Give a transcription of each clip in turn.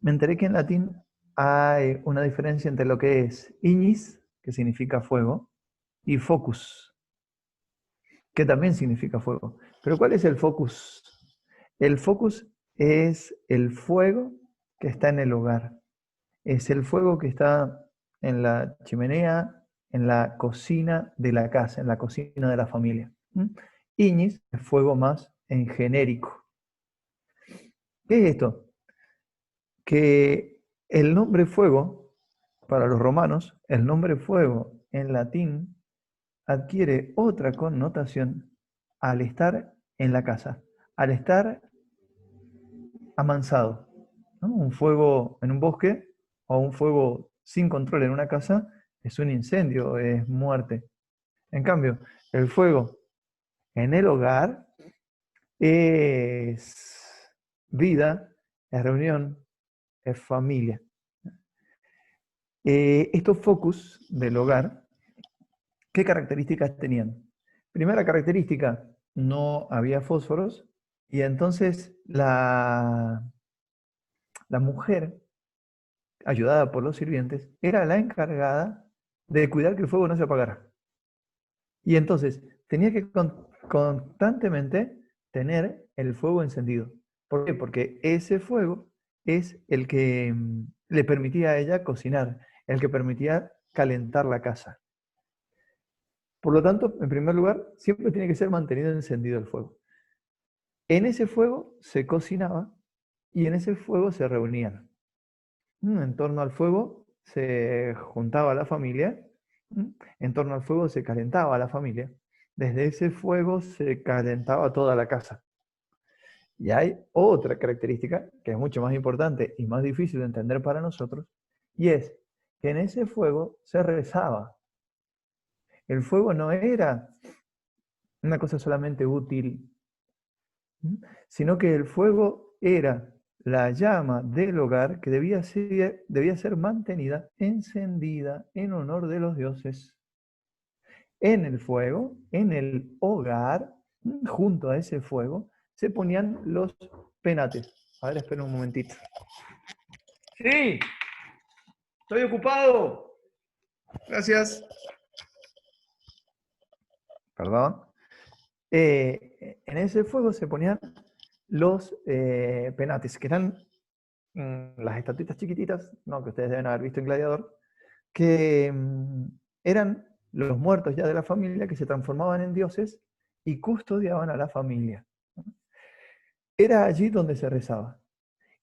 me enteré que en latín hay una diferencia entre lo que es ignis, que significa fuego, y focus, que también significa fuego. Pero ¿cuál es el focus? El focus es el fuego que está en el hogar. Es el fuego que está en la chimenea, en la cocina de la casa, en la cocina de la familia. ¿Mm? Ignis es fuego más en genérico. ¿Qué es esto? Que el nombre fuego, para los romanos, el nombre fuego en latín adquiere otra connotación al estar en la casa, al estar amansado, ¿no? Un fuego en un bosque o un fuego sin control en una casa es un incendio, es muerte. En cambio, el fuego en el hogar es vida, es reunión, es familia. Estos focus del hogar, ¿qué características tenían? Primera característica, no había fósforos y entonces la mujer, ayudada por los sirvientes, era la encargada de cuidar que el fuego no se apagara. Y entonces tenía que constantemente tener el fuego encendido. ¿Por qué? Porque ese fuego es el que le permitía a ella cocinar, el que permitía calentar la casa. Por lo tanto, en primer lugar, siempre tiene que ser mantenido encendido el fuego. En ese fuego se cocinaba y en ese fuego se reunían. En torno al fuego se juntaba la familia, en torno al fuego se calentaba la familia. Desde ese fuego se calentaba toda la casa. Y hay otra característica que es mucho más importante y más difícil de entender para nosotros, y es que en ese fuego se rezaba. El fuego no era una cosa solamente útil, sino que el fuego era la llama del hogar que debía ser mantenida encendida en honor de los dioses. En el fuego, en el hogar, junto a ese fuego, se ponían los penates. A ver, espera un momentito. Sí, estoy ocupado. Gracias. Perdón. En ese fuego se ponían los penates, que eran las estatuitas chiquititas, ¿no? Que ustedes deben haber visto en Gladiador, que eran los muertos ya de la familia que se transformaban en dioses y custodiaban a la familia. Era allí donde se rezaba.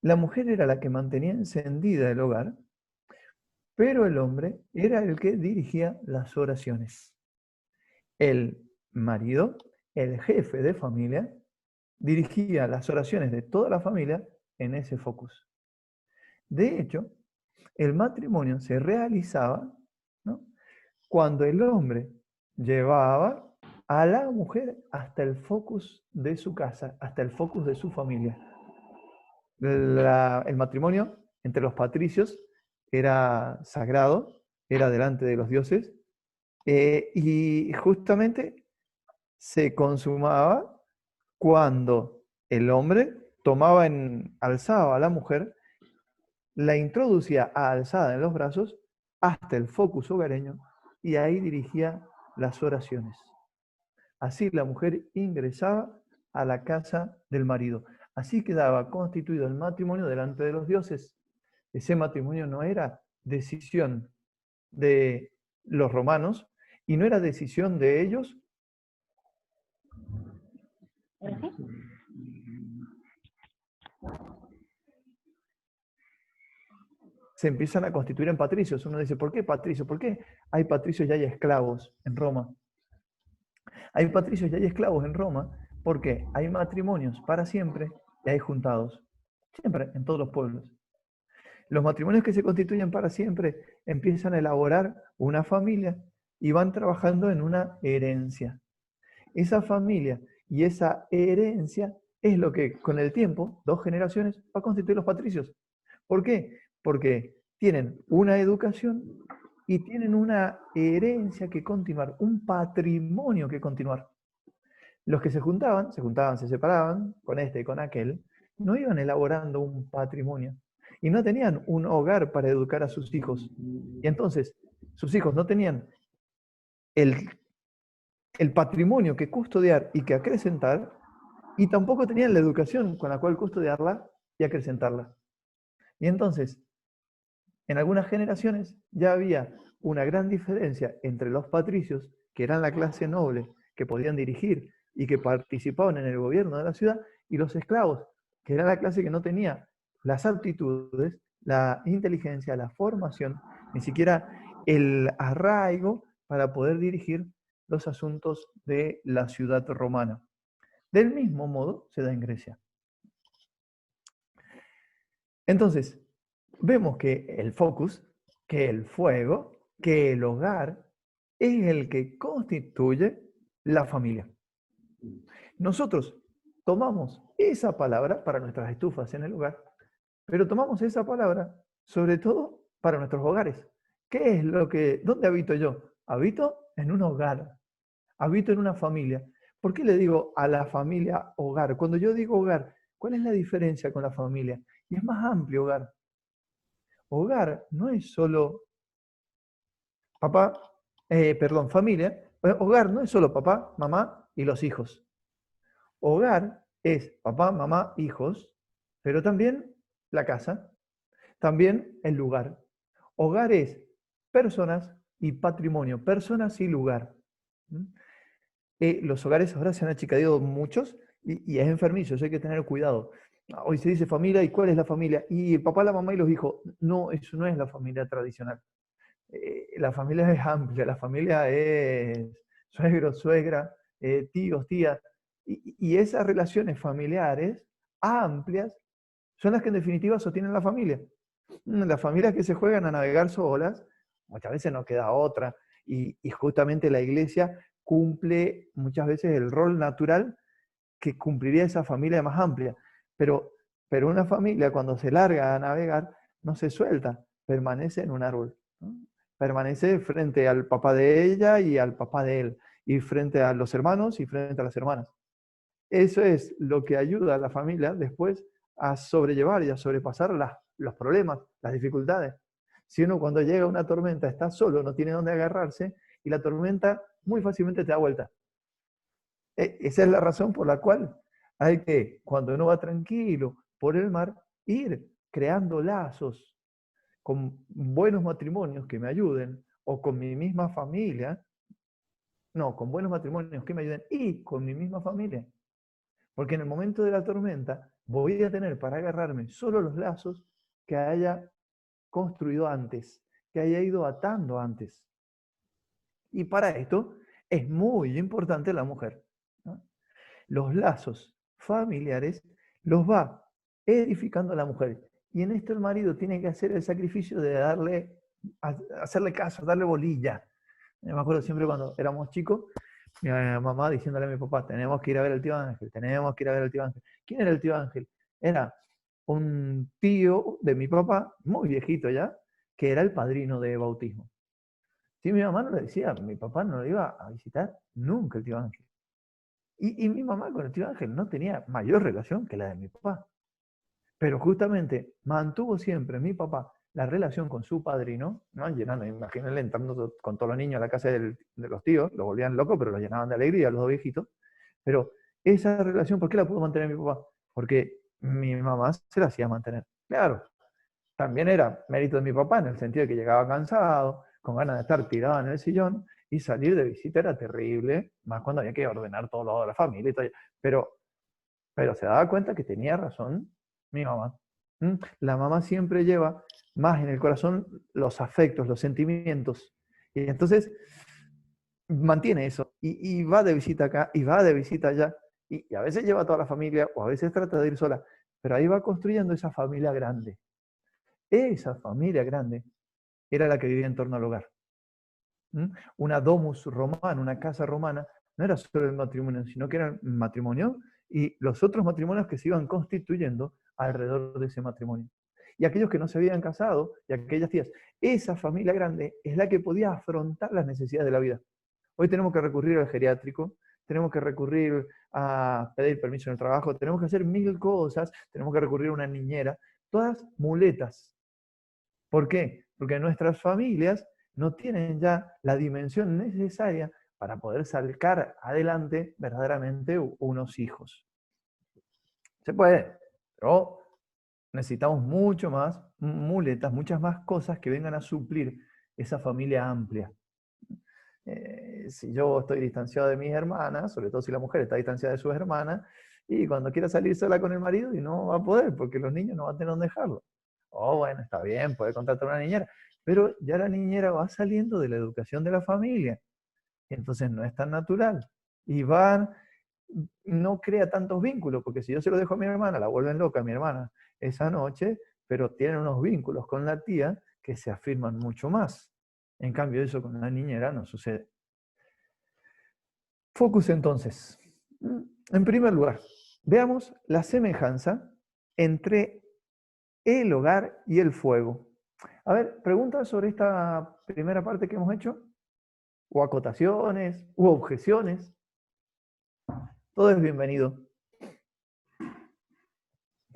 La mujer era la que mantenía encendida el hogar, pero el hombre era el que dirigía las oraciones. El marido, el jefe de familia, dirigía las oraciones de toda la familia en ese focus. De hecho, el matrimonio se realizaba, ¿no?, cuando el hombre llevaba a la mujer hasta el focus de su casa, hasta el focus de su familia. El matrimonio entre los patricios era sagrado, era delante de los dioses, y justamente se consumaba cuando el hombre alzaba a la mujer, la introducía alzada en los brazos hasta el focus hogareño y ahí dirigía las oraciones. Así la mujer ingresaba a la casa del marido. Así quedaba constituido el matrimonio delante de los dioses. Ese matrimonio no era decisión de los romanos y no era decisión de ellos. Se empiezan a constituir en patricios. Uno dice, ¿por qué patricios? ¿Por qué hay patricios y hay esclavos en Roma? Hay patricios y hay esclavos en Roma porque hay matrimonios para siempre y hay juntados. Siempre, en todos los pueblos. Los matrimonios que se constituyen para siempre empiezan a elaborar una familia y van trabajando en una herencia. Esa familia y esa herencia es lo que con el tiempo, 2 generaciones, va a constituir los patricios. ¿Por qué? Porque tienen una educación y tienen una herencia que continuar, un patrimonio que continuar. Los que se juntaban, se separaban con este y con aquel, no iban elaborando un patrimonio, y no tenían un hogar para educar a sus hijos. Y entonces, sus hijos no tenían el, el patrimonio que custodiar y que acrecentar, y tampoco tenían la educación con la cual custodiarla y acrecentarla. Y entonces, en algunas generaciones ya había una gran diferencia entre los patricios, que eran la clase noble, que podían dirigir y que participaban en el gobierno de la ciudad, y los esclavos, que era la clase que no tenía las aptitudes, la inteligencia, la formación, ni siquiera el arraigo para poder dirigir los asuntos de la ciudad romana. Del mismo modo se da en Grecia. Entonces, vemos que el focus, que el fuego, que el hogar es el que constituye la familia. Nosotros tomamos esa palabra para nuestras estufas en el hogar, pero tomamos esa palabra sobre todo para nuestros hogares. ¿Qué es lo que, dónde habito yo? Habito en un hogar, habito en una familia. ¿Por qué le digo a la familia hogar? Cuando yo digo hogar, ¿cuál es la diferencia con la familia? Y es más amplio hogar. Hogar no es solo papá, familia. Hogar no es solo papá, mamá y los hijos. Hogar es papá, mamá, hijos, pero también la casa, también el lugar. Hogar es personas y patrimonio, personas y lugar. Los hogares ahora se han achicadado muchos y es enfermizo, eso hay que tener cuidado. Hoy se dice familia, ¿y cuál es la familia? Y el papá, la mamá y los hijos. No, eso no es la familia tradicional. La familia es amplia, la familia es suegro, suegra, tíos, tías, y esas relaciones familiares amplias son las que en definitiva sostienen la familia. Las familias que se juegan a navegar solas, muchas veces no queda otra, y justamente la iglesia cumple muchas veces el rol natural que cumpliría esa familia más amplia, pero, pero una familia cuando se larga a navegar no se suelta, permanece en un árbol, ¿no? Permanece frente al papá de ella y al papá de él, y frente a los hermanos y frente a las hermanas. Eso es lo que ayuda a la familia después a sobrellevar y a sobrepasar los problemas, las dificultades. Si uno cuando llega una tormenta está solo, no tiene dónde agarrarse, y la tormenta muy fácilmente te da vuelta. Esa es la razón por la cual hay que, cuando uno va tranquilo por el mar, ir creando lazos con buenos matrimonios que me ayuden, o con mi misma familia, no, con buenos matrimonios que me ayuden y con mi misma familia. Porque en el momento de la tormenta voy a tener para agarrarme solo los lazos que haya construido antes, que haya ido atando antes. Y para esto es muy importante la mujer, ¿no? Los lazos familiares los va edificando la mujer. Y en esto el marido tiene que hacer el sacrificio de hacerle caso, darle bolilla. Me acuerdo siempre cuando éramos chicos, mi mamá diciéndole a mi papá, tenemos que ir a ver al tío Ángel, tenemos que ir a ver al tío Ángel. ¿Quién era el tío Ángel? Era un tío de mi papá, muy viejito ya, que era el padrino de bautismo. Si mi mamá no le decía, mi papá no lo iba a visitar nunca el tío Ángel. Y mi mamá con el tío Ángel no tenía mayor relación que la de mi papá. Pero justamente mantuvo siempre mi papá la relación con su padrino, ¿no? Llenando, imagínense, entrando con todos los niños a la casa de los tíos, los volvían locos, pero los llenaban de alegría los dos viejitos. Pero esa relación, ¿por qué la pudo mantener mi papá? Porque mi mamá se la hacía mantener. Claro, también era mérito de mi papá en el sentido de que llegaba cansado, con ganas de estar tirado en el sillón, y salir de visita era terrible, más cuando había que ordenar todo lo de la familia y todo. Pero, pero se daba cuenta que tenía razón mi mamá. La mamá siempre lleva más en el corazón los afectos, los sentimientos. Y entonces mantiene eso. Y va de visita acá, y va de visita allá. Y a veces lleva a toda la familia, o a veces trata de ir sola. Pero ahí va construyendo esa familia grande. Esa familia grande era la que vivía en torno al hogar. Una domus romana, una casa romana, no era solo el matrimonio, sino que era el matrimonio y los otros matrimonios que se iban constituyendo alrededor de ese matrimonio. Y aquellos que no se habían casado, y aquellas tías, esa familia grande es la que podía afrontar las necesidades de la vida. Hoy tenemos que recurrir al geriátrico, tenemos que recurrir a pedir permiso en el trabajo, tenemos que hacer mil cosas, tenemos que recurrir a una niñera, todas muletas. ¿Por qué? Porque nuestras familias no tienen ya la dimensión necesaria para poder sacar adelante verdaderamente unos hijos. Se puede, pero necesitamos mucho más muletas, muchas más cosas que vengan a suplir esa familia amplia. Si yo estoy distanciado de mis hermanas, sobre todo si la mujer está distanciada de sus hermanas, y cuando quiera salir sola con el marido, y no va a poder, porque los niños no van a tener dónde dejarlo. Oh, bueno, está bien, puede contratar una niñera, pero ya la niñera va saliendo de la educación de la familia, y entonces no es tan natural. Y no crea tantos vínculos, porque si yo se lo dejo a mi hermana, la vuelven loca a mi hermana esa noche, pero tienen unos vínculos con la tía que se afirman mucho más. En cambio, eso con la niñera no sucede. Focus entonces. En primer lugar, veamos la semejanza entre el hogar y el fuego. A ver, preguntas sobre esta primera parte que hemos hecho, o acotaciones, u objeciones. Todo es bienvenido.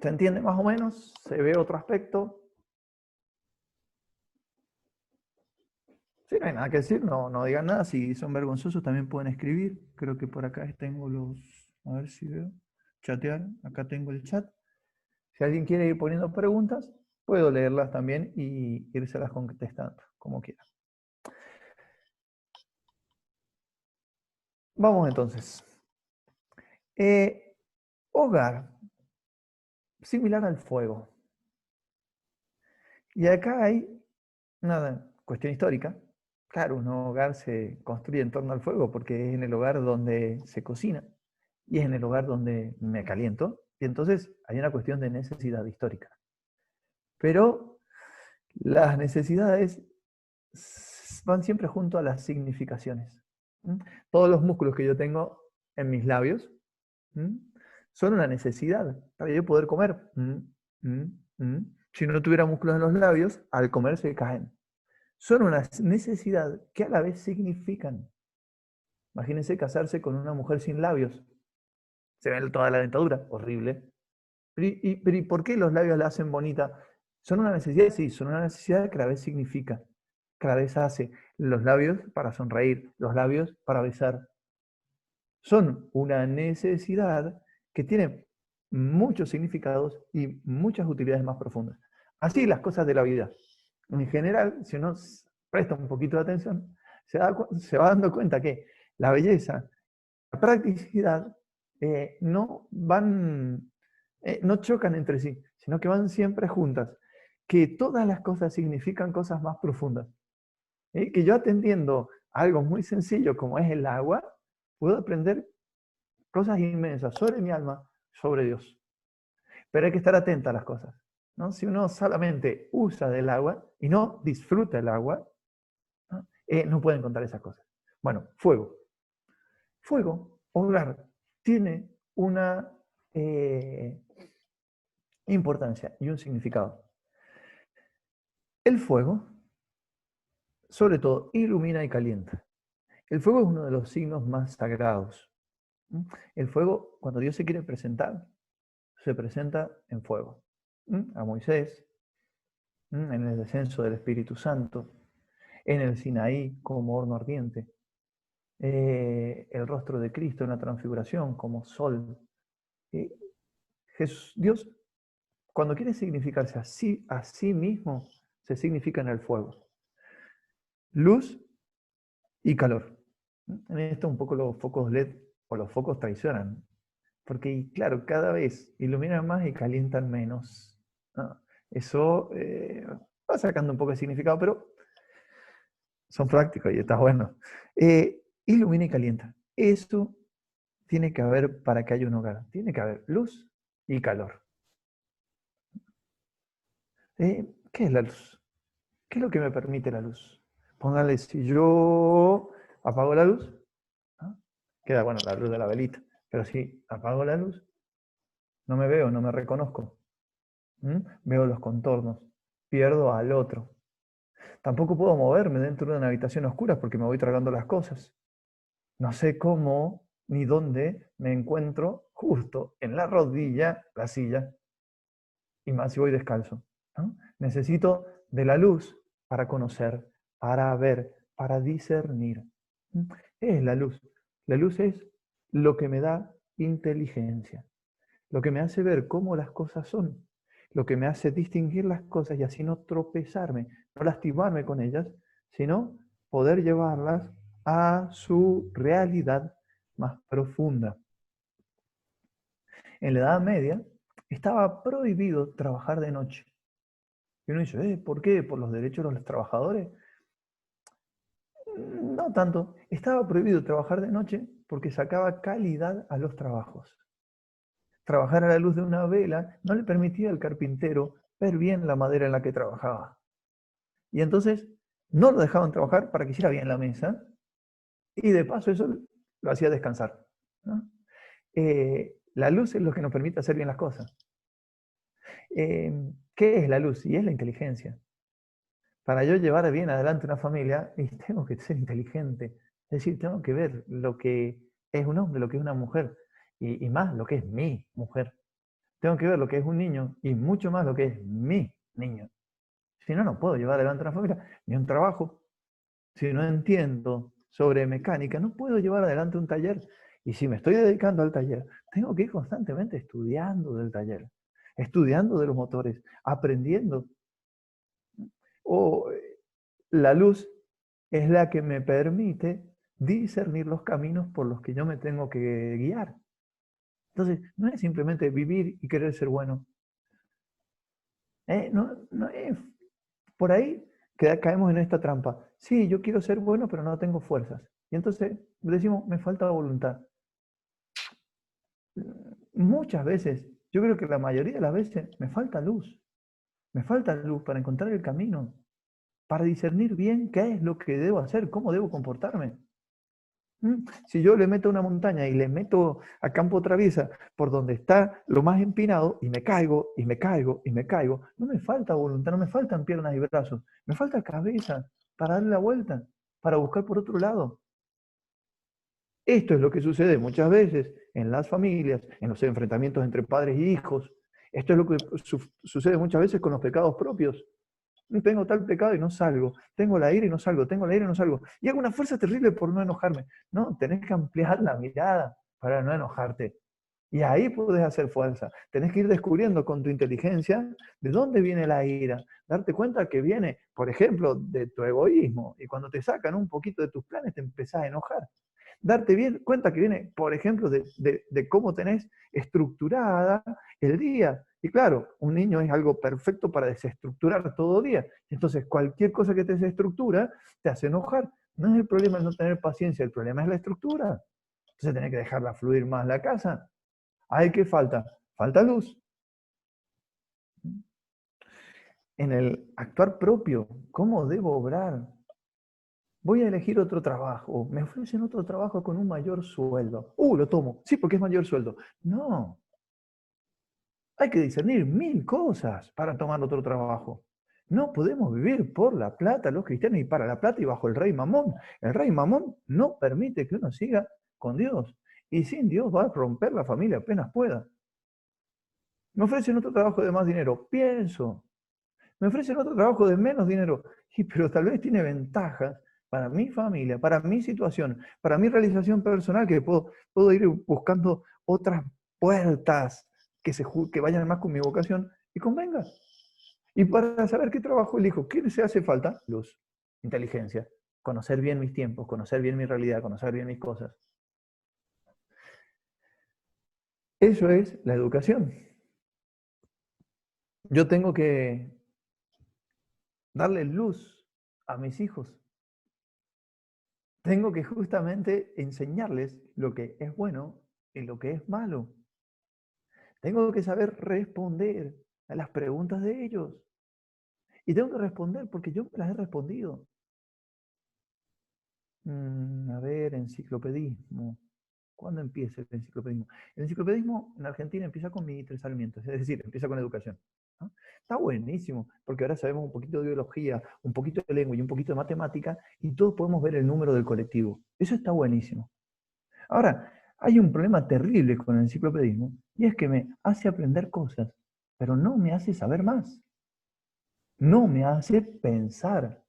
¿Se entiende más o menos? ¿Se ve otro aspecto? Si no hay nada que decir, no digan nada. Si son vergonzosos también pueden escribir. Creo que por acá tengo los... A ver si veo. Chatear. Acá tengo el chat. Si alguien quiere ir poniendo preguntas, puedo leerlas también y irselas contestando, como quiera. Vamos entonces. Hogar, similar al fuego. Y acá hay una cuestión histórica. Claro, un hogar se construye en torno al fuego porque es en el hogar donde se cocina y es en el hogar donde me caliento. Y entonces hay una cuestión de necesidad histórica. Pero las necesidades van siempre junto a las significaciones. Todos los músculos que yo tengo en mis labios son una necesidad para yo poder comer. Si no tuviera músculos en los labios, al comer se caen. Son una necesidad que a la vez significan. Imagínense casarse con una mujer sin labios. Se ve toda la dentadura, horrible. ¿Y por qué los labios la hacen bonita? ¿Son una necesidad? Sí, son una necesidad que a la vez significa. Que a la vez hace los labios para sonreír, los labios para besar. Son una necesidad que tiene muchos significados y muchas utilidades más profundas. Así las cosas de la vida. En general, si uno presta un poquito de atención, se va dando cuenta que la belleza, la practicidad, no chocan entre sí, sino que van siempre juntas. Que todas las cosas significan cosas más profundas. Que yo atendiendo algo muy sencillo como es el agua, puedo aprender cosas inmensas sobre mi alma, sobre Dios. Pero hay que estar atenta a las cosas, ¿no? Si uno solamente usa del agua y no disfruta el agua, no puede encontrar esas cosas. Bueno, fuego. Fuego, hogar, tiene una importancia y un significado. El fuego, sobre todo, ilumina y calienta. El fuego es uno de los signos más sagrados. El fuego, cuando Dios se quiere presentar, se presenta en fuego. A Moisés, en el descenso del Espíritu Santo, en el Sinaí como horno ardiente, el rostro de Cristo en la transfiguración como sol. Dios, cuando quiere significarse a sí mismo, se significa en el fuego. Luz y calor. En esto un poco los focos LED o los focos traicionan, porque claro, cada vez iluminan más y calientan menos. Eso va sacando un poco de significado, pero son prácticos y está bueno. Ilumina y calienta. Eso tiene que haber para que haya un hogar. Tiene que haber luz y calor. ¿Qué es la luz? ¿Qué es lo que me permite la luz? Póngale, si yo apago la luz, queda, bueno, la luz de la velita, pero si apago la luz, no me veo, no me reconozco. Veo los contornos, pierdo al otro. Tampoco puedo moverme dentro de una habitación oscura porque me voy tragando las cosas. No sé cómo ni dónde me encuentro justo en la rodilla, la silla. y más si voy descalzo, ¿no? Necesito de la luz para conocer, para ver, para discernir. ¿Qué es la luz? La luz es lo que me da inteligencia, lo que me hace ver cómo las cosas son, lo que me hace distinguir las cosas y así no tropezarme, no lastimarme con ellas, sino poder llevarlas a su realidad más profunda. En la Edad Media estaba prohibido trabajar de noche. Y uno dice, ¿por qué? ¿Por los derechos de los trabajadores? No tanto. Estaba prohibido trabajar de noche porque sacaba calidad a los trabajos. Trabajar a la luz de una vela no le permitía al carpintero ver bien la madera en la que trabajaba. Y entonces no lo dejaban trabajar para que hiciera bien la mesa y de paso eso lo hacía descansar, ¿no? La luz es lo que nos permite hacer bien las cosas. ¿Qué es la luz? Y es la inteligencia. Para yo llevar bien adelante una familia, tengo que ser inteligente. Es decir, tengo que ver lo que es un hombre, lo que es una mujer, y más lo que es mi mujer. Tengo que ver lo que es un niño y mucho más lo que es mi niño. Si no, no puedo llevar adelante una familia ni un trabajo. Si no entiendo sobre mecánica, no puedo llevar adelante un taller. Y si me estoy dedicando al taller, tengo que ir constantemente estudiando del taller, estudiando de los motores, aprendiendo. O la luz es la que me permite discernir los caminos por los que yo me tengo que guiar. Entonces, no es simplemente vivir y querer ser bueno. No es. Por ahí caemos en esta trampa. Sí, yo quiero ser bueno, pero no tengo fuerzas. Y entonces decimos, me falta voluntad. Muchas veces, yo creo que la mayoría de las veces, me falta luz. Me falta luz para encontrar el camino, para discernir bien qué es lo que debo hacer, cómo debo comportarme. Si yo le meto a una montaña y le meto a campo traviesa por donde está lo más empinado y me caigo, y me caigo, y me caigo, no me falta voluntad, no me faltan piernas y brazos, me falta cabeza para darle la vuelta, para buscar por otro lado. Esto es lo que sucede muchas veces en las familias, en los enfrentamientos entre padres y hijos. Esto es lo que sucede muchas veces con los pecados propios. Tengo tal pecado y no salgo. Tengo la ira y no salgo. Tengo la ira y no salgo. Y hago una fuerza terrible por no enojarme. No, tenés que ampliar la mirada para no enojarte. Y ahí puedes hacer fuerza. Tenés que ir descubriendo con tu inteligencia de dónde viene la ira. Darte cuenta que viene, por ejemplo, de tu egoísmo. Y cuando te sacan un poquito de tus planes te empezás a enojar. Darte bien cuenta que viene, por ejemplo, de cómo tenés estructurada el día. Y claro, un niño es algo perfecto para desestructurar todo día. Entonces, cualquier cosa que te desestructura te hace enojar. No es el problema el no tener paciencia, el problema es la estructura. Entonces, tenés que dejarla fluir más la casa. ¿Hay qué falta? Falta luz. En el actuar propio, ¿cómo debo obrar? Voy a elegir otro trabajo. Me ofrecen otro trabajo con un mayor sueldo. Lo tomo. Sí, porque es mayor sueldo. No. Hay que discernir 1000 cosas para tomar otro trabajo. No podemos vivir por la plata los cristianos y para la plata y bajo el rey Mamón. El rey Mamón no permite que uno siga con Dios. Y sin Dios va a romper la familia apenas pueda. Me ofrecen otro trabajo de más dinero. Pienso. Me ofrecen otro trabajo de menos dinero. Pero tal vez tiene ventajas para mi familia, para mi situación, para mi realización personal, que puedo ir buscando otras puertas que vayan más con mi vocación y convenga. Y para saber qué trabajo elijo, ¿qué se hace falta? Luz, inteligencia, conocer bien mis tiempos, conocer bien mi realidad, conocer bien mis cosas. Eso es la educación. Yo tengo que darle luz a mis hijos. Tengo que justamente enseñarles lo que es bueno y lo que es malo. Tengo que saber responder a las preguntas de ellos. Y tengo que responder porque yo me las he respondido. A ver, enciclopedismo. ¿Cuándo empieza el enciclopedismo? El enciclopedismo en Argentina empieza con Mitre Sarmiento, es decir, empieza con educación, ¿no? Está buenísimo, porque ahora sabemos un poquito de biología, un poquito de lengua y un poquito de matemática, y todos podemos ver el número del colectivo. Eso está buenísimo. Ahora, hay un problema terrible con el enciclopedismo, y es que me hace aprender cosas pero no me hace saber más, no me hace pensar.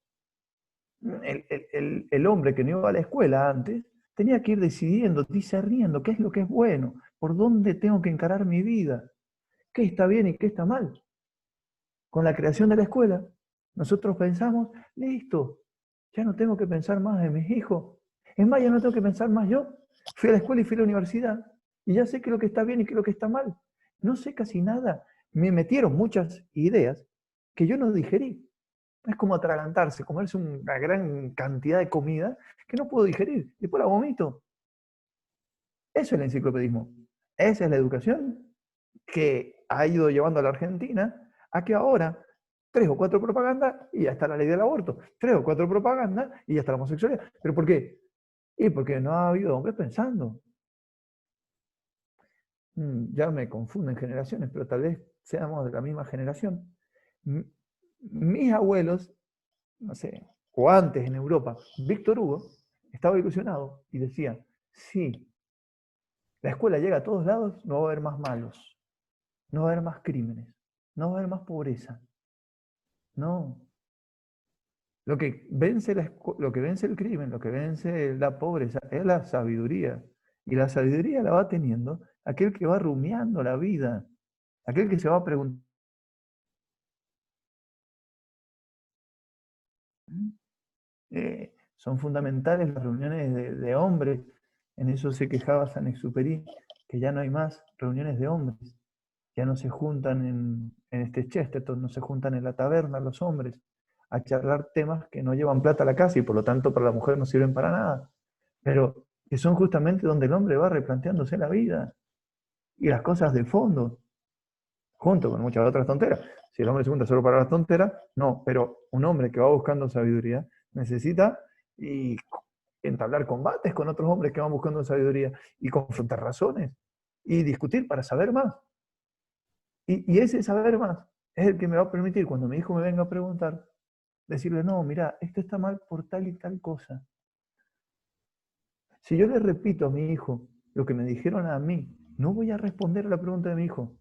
El hombre que no iba a la escuela antes tenía que ir decidiendo, discerniendo qué es lo que es bueno, por dónde tengo que encarar mi vida, qué está bien y qué está mal. Con la creación de la escuela, nosotros pensamos, listo, ya no tengo que pensar más en mis hijos. Es más, ya no tengo que pensar más yo. Fui a la escuela y fui a la universidad y ya sé qué es lo que está bien y qué es lo que está mal. No sé casi nada. Me metieron muchas ideas que yo no digerí. Es como atragantarse, comerse una gran cantidad de comida que no puedo digerir. Después la vomito. Eso es el enciclopedismo. Esa es la educación que ha ido llevando a la Argentina a que ahora 3 o 4 propagandas y ya está la ley del aborto. 3 o 4 propagandas y ya está la homosexualidad. ¿Pero por qué? Y porque no ha habido hombres pensando. Ya me confunden generaciones, pero tal vez seamos de la misma generación. Mis abuelos, no sé, o antes en Europa, Víctor Hugo estaba ilusionado y decía, sí, la escuela llega a todos lados, no va a haber más malos, no va a haber más crímenes, no va a haber más pobreza. No. Lo que vence el crimen, lo que vence la pobreza, es la sabiduría. Y la sabiduría la va teniendo aquel que va rumiando la vida, aquel que se va preguntando. Son fundamentales las reuniones de hombres. En eso se quejaba Saint-Exupéry, que ya no hay más reuniones de hombres. Ya no se juntan en este Chesterton, no se juntan en la taberna los hombres a charlar temas que no llevan plata a la casa y por lo tanto para la mujer no sirven para nada, pero que son justamente donde el hombre va replanteándose la vida y las cosas de fondo, junto con muchas otras tonteras. Si el hombre se junta solo para las tonteras, no, pero un hombre que va buscando sabiduría necesita y entablar combates con otros hombres que van buscando sabiduría y confrontar razones y discutir para saber más. Y ese saber más es el que me va a permitir, cuando mi hijo me venga a preguntar, decirle, no, mira, esto está mal por tal y tal cosa. Si yo le repito a mi hijo lo que me dijeron a mí, no voy a responder a la pregunta de mi hijo.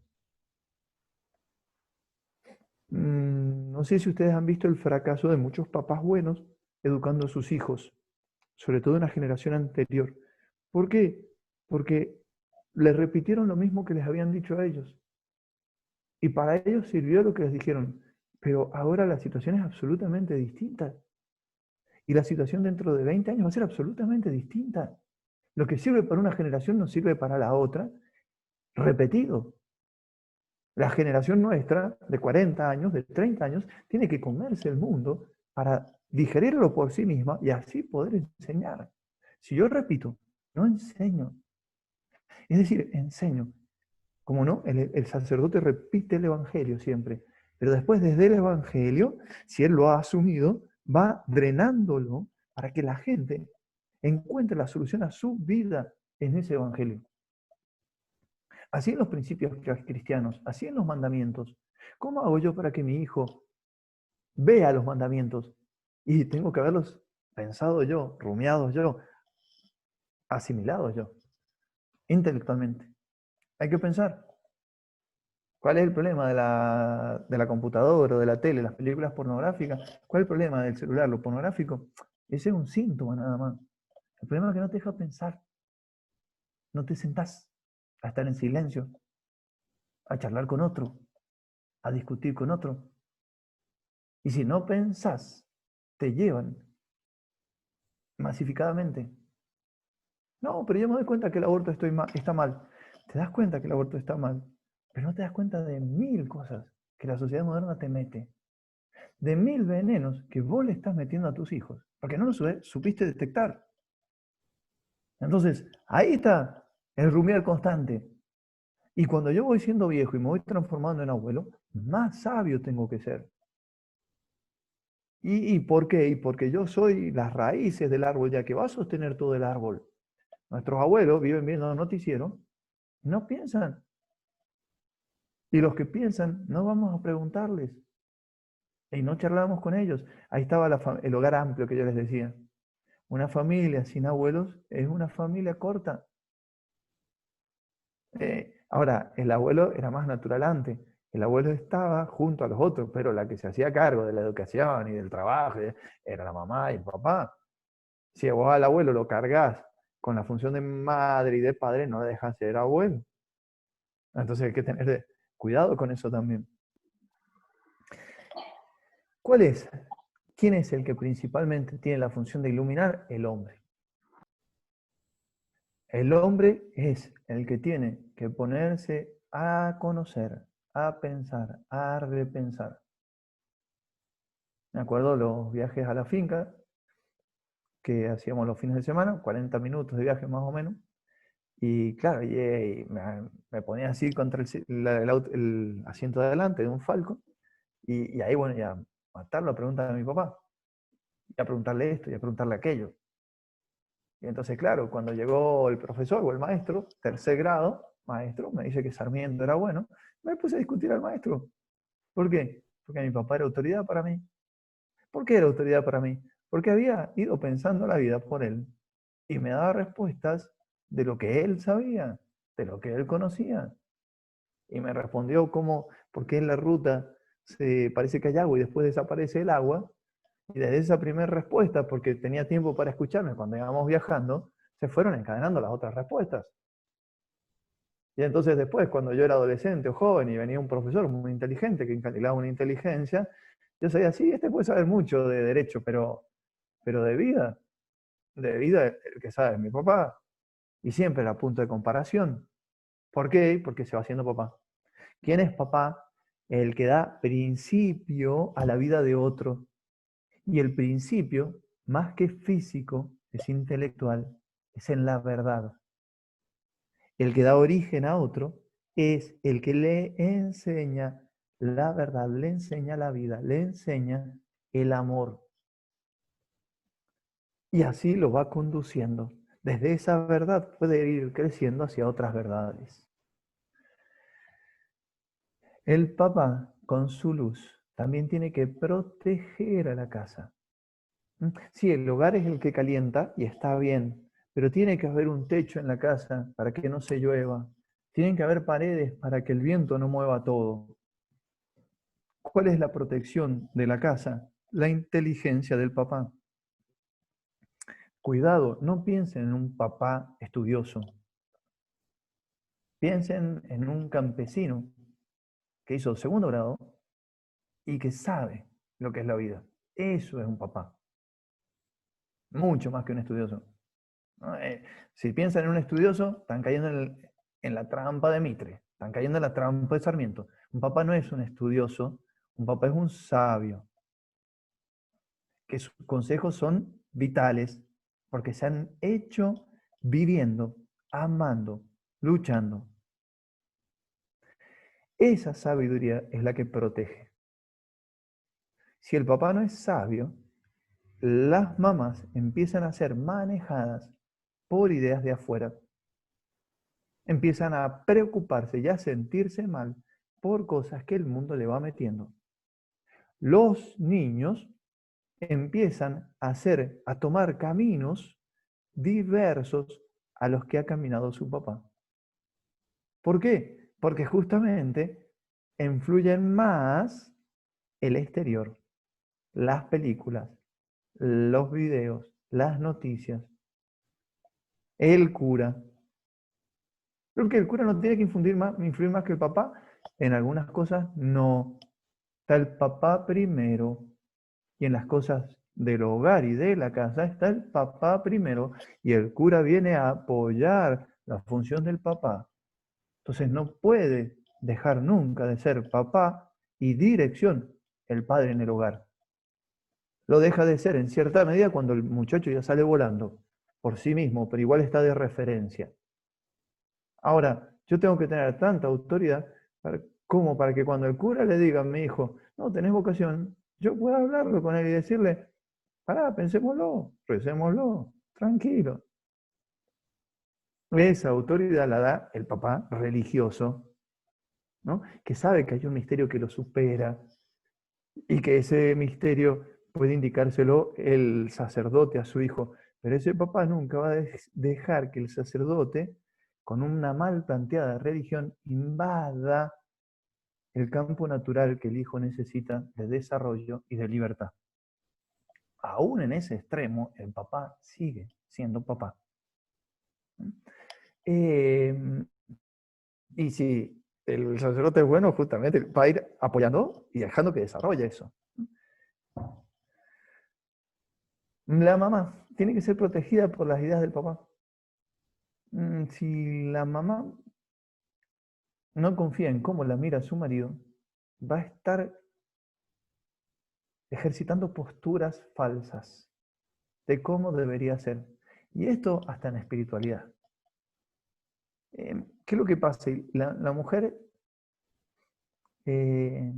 No sé si ustedes han visto el fracaso de muchos papás buenos educando a sus hijos, sobre todo en la generación anterior. ¿Por qué? Porque les repitieron lo mismo que les habían dicho a ellos. Y para ellos sirvió lo que les dijeron. Pero ahora la situación es absolutamente distinta. Y la situación dentro de 20 años va a ser absolutamente distinta. Lo que sirve para una generación no sirve para la otra, repetido. La generación nuestra, de 40 años, de 30 años, tiene que comerse el mundo para digerirlo por sí misma y así poder enseñar. Si yo repito, no enseño. Es decir, enseño. Como no, el sacerdote repite el Evangelio siempre. Pero después, desde el Evangelio, si él lo ha asumido, va drenándolo para que la gente encuentre la solución a su vida en ese Evangelio. Así en los principios cristianos, así en los mandamientos. ¿Cómo hago yo para que mi hijo vea los mandamientos? Y tengo que haberlos pensado yo, rumiados yo, asimilados yo, intelectualmente. Hay que pensar. ¿Cuál es el problema de la computadora o de la tele, las películas pornográficas? ¿Cuál es el problema del celular, lo pornográfico? Ese es un síntoma nada más. El problema es que no te deja pensar. No te sentás a estar en silencio, a charlar con otro, a discutir con otro. Y si no pensás, te llevan masificadamente. No, pero yo me doy cuenta que el aborto está mal. Te das cuenta que el aborto está mal, pero no te das cuenta de 1000 cosas que la sociedad moderna te mete. De 1000 venenos que vos le estás metiendo a tus hijos, porque no lo supiste detectar. Entonces, ahí está el rumiar constante. Y cuando yo voy siendo viejo y me voy transformando en abuelo, más sabio tengo que ser. ¿Y por qué? Y porque yo soy las raíces del árbol, ya que va a sostener todo el árbol. Nuestros abuelos viven viendo noticiero, no piensan. Y los que piensan, no vamos a preguntarles. Y no charlamos con ellos. Ahí estaba el hogar amplio que yo les decía. Una familia sin abuelos es una familia corta. Ahora, el abuelo era más natural antes. El abuelo estaba junto a los otros, pero la que se hacía cargo de la educación y del trabajo era la mamá y el papá. Si vos al abuelo lo cargas con la función de madre y de padre, no le dejas ser abuelo. Entonces hay que tener cuidado con eso también. ¿Cuál es? ¿Quién es el que principalmente tiene la función de iluminar? El hombre. El hombre es el que tiene que ponerse a conocer, a pensar, a repensar. Me acuerdo los viajes a la finca que hacíamos los fines de semana, 40 minutos de viaje más o menos. Y claro, me ponía así contra el asiento de adelante de un Falcon. Y ahí, bueno, ya matarlo a preguntar a mi papá. Y a preguntarle esto y a preguntarle aquello. Y entonces, claro, cuando llegó el profesor o el maestro, tercer grado, maestro, me dice que Sarmiento era bueno, me puse a discutir al maestro. ¿Por qué? Porque mi papá era autoridad para mí. ¿Por qué era autoridad para mí? Porque había ido pensando la vida por él y me daba respuestas de lo que él sabía, de lo que él conocía. Y me respondió como, porque en la ruta se parece que hay agua y después desaparece el agua. Y desde esa primera respuesta, porque tenía tiempo para escucharme cuando íbamos viajando, se fueron encadenando las otras respuestas. Y entonces después, cuando yo era adolescente o joven y venía un profesor muy inteligente que encandilaba una inteligencia, yo sabía, sí, este puede saber mucho de derecho, pero de vida el que sabe es mi papá. Y siempre era punto de comparación. ¿Por qué? Porque se va haciendo papá. ¿Quién es papá? El que da principio a la vida de otro. Y el principio, más que físico, es intelectual, es en la verdad. El que da origen a otro es el que le enseña la verdad, le enseña la vida, le enseña el amor. Y así lo va conduciendo. Desde esa verdad puede ir creciendo hacia otras verdades. El papá, con su luz, también tiene que proteger a la casa. Sí, el hogar es el que calienta y está bien, pero tiene que haber un techo en la casa para que no se llueva. Tienen que haber paredes para que el viento no mueva todo. ¿Cuál es la protección de la casa? La inteligencia del papá. Cuidado, no piensen en un papá estudioso. Piensen en un campesino que hizo segundo grado y que sabe lo que es la vida. Eso es un papá. Mucho más que un estudioso. ¿No? Si piensan en un estudioso, están cayendo en la trampa de Mitre, están cayendo en la trampa de Sarmiento. Un papá no es un estudioso, un papá es un sabio, que sus consejos son vitales, porque se han hecho viviendo, amando, luchando. Esa sabiduría es la que protege. Si el papá no es sabio, las mamás empiezan a ser manejadas por ideas de afuera. Empiezan a preocuparse y a sentirse mal por cosas que el mundo le va metiendo. Los niños empiezan a tomar caminos diversos a los que ha caminado su papá. ¿Por qué? Porque justamente influyen más el exterior, las películas, los videos, las noticias, el cura. Creo que el cura no tiene que influir más que el papá. En algunas cosas no. Está el papá primero. Y en las cosas del hogar y de la casa está el papá primero. Y el cura viene a apoyar la función del papá. Entonces no puede dejar nunca de ser papá y dirección el padre en el hogar. Lo deja de ser en cierta medida cuando el muchacho ya sale volando por sí mismo, pero igual está de referencia. Ahora, yo tengo que tener tanta autoridad como para que cuando el cura le diga a mi hijo, no, tenés vocación, yo pueda hablarlo con él y decirle, pará, pensémoslo, recémoslo, tranquilo. Esa autoridad la da el papá religioso, ¿no? Que sabe que hay un misterio que lo supera y que ese misterio puede indicárselo el sacerdote a su hijo. Pero ese papá nunca va a dejar que el sacerdote, con una mal planteada religión, invada el campo natural que el hijo necesita de desarrollo y de libertad. Aún en ese extremo, el papá sigue siendo papá. Y si el sacerdote es bueno, justamente va a ir apoyando y dejando que desarrolle eso. La mamá tiene que ser protegida por las ideas del papá. Si la mamá no confía en cómo la mira su marido, va a estar ejercitando posturas falsas de cómo debería ser. Y esto hasta en espiritualidad. ¿Qué es lo que pasa? La mujer se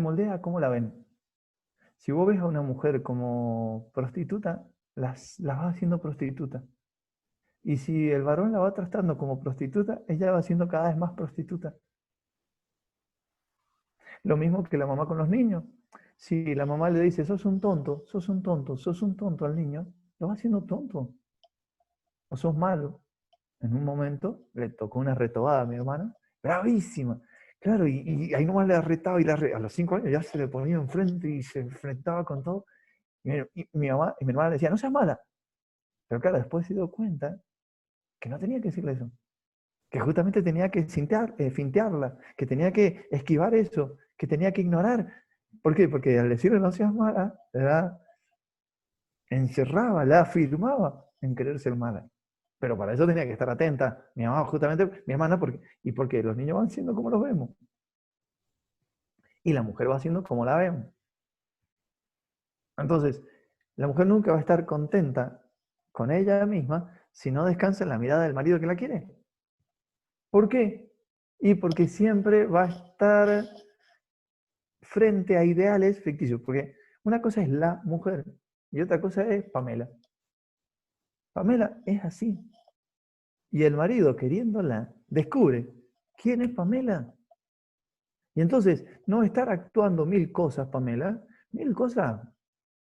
moldea a cómo la ven. Si vos ves a una mujer como prostituta, las va haciendo prostituta. Y si el varón la va tratando como prostituta, ella va siendo cada vez más prostituta. Lo mismo que la mamá con los niños. Si la mamá le dice, sos un tonto, sos un tonto, sos un tonto al niño, lo va haciendo tonto. O sos malo. En un momento le tocó una retobada a mi hermana, bravísima. Claro, y ahí nomás le retaba y a los 5 años ya se le ponía enfrente y se enfrentaba con todo. Y mi mamá y mi hermana le decía, no seas mala. Pero claro, después se dio cuenta que no tenía que decirle eso. Que justamente tenía que fintearla, que tenía que esquivar eso, que tenía que ignorar. ¿Por qué? Porque al decirle no seas mala, la encerraba, la afirmaba en querer ser mala. Pero para eso tenía que estar atenta. Mi mamá, justamente, mi hermana, porque los niños van siendo como los vemos. Y la mujer va siendo como la vemos. Entonces, la mujer nunca va a estar contenta con ella misma si no descansa en la mirada del marido que la quiere. ¿Por qué? Y porque siempre va a estar frente a ideales ficticios. Porque una cosa es la mujer y otra cosa es Pamela. Pamela es así. Y el marido, queriéndola, descubre quién es Pamela. Y entonces, no estar actuando mil cosas, Pamela, mil cosas,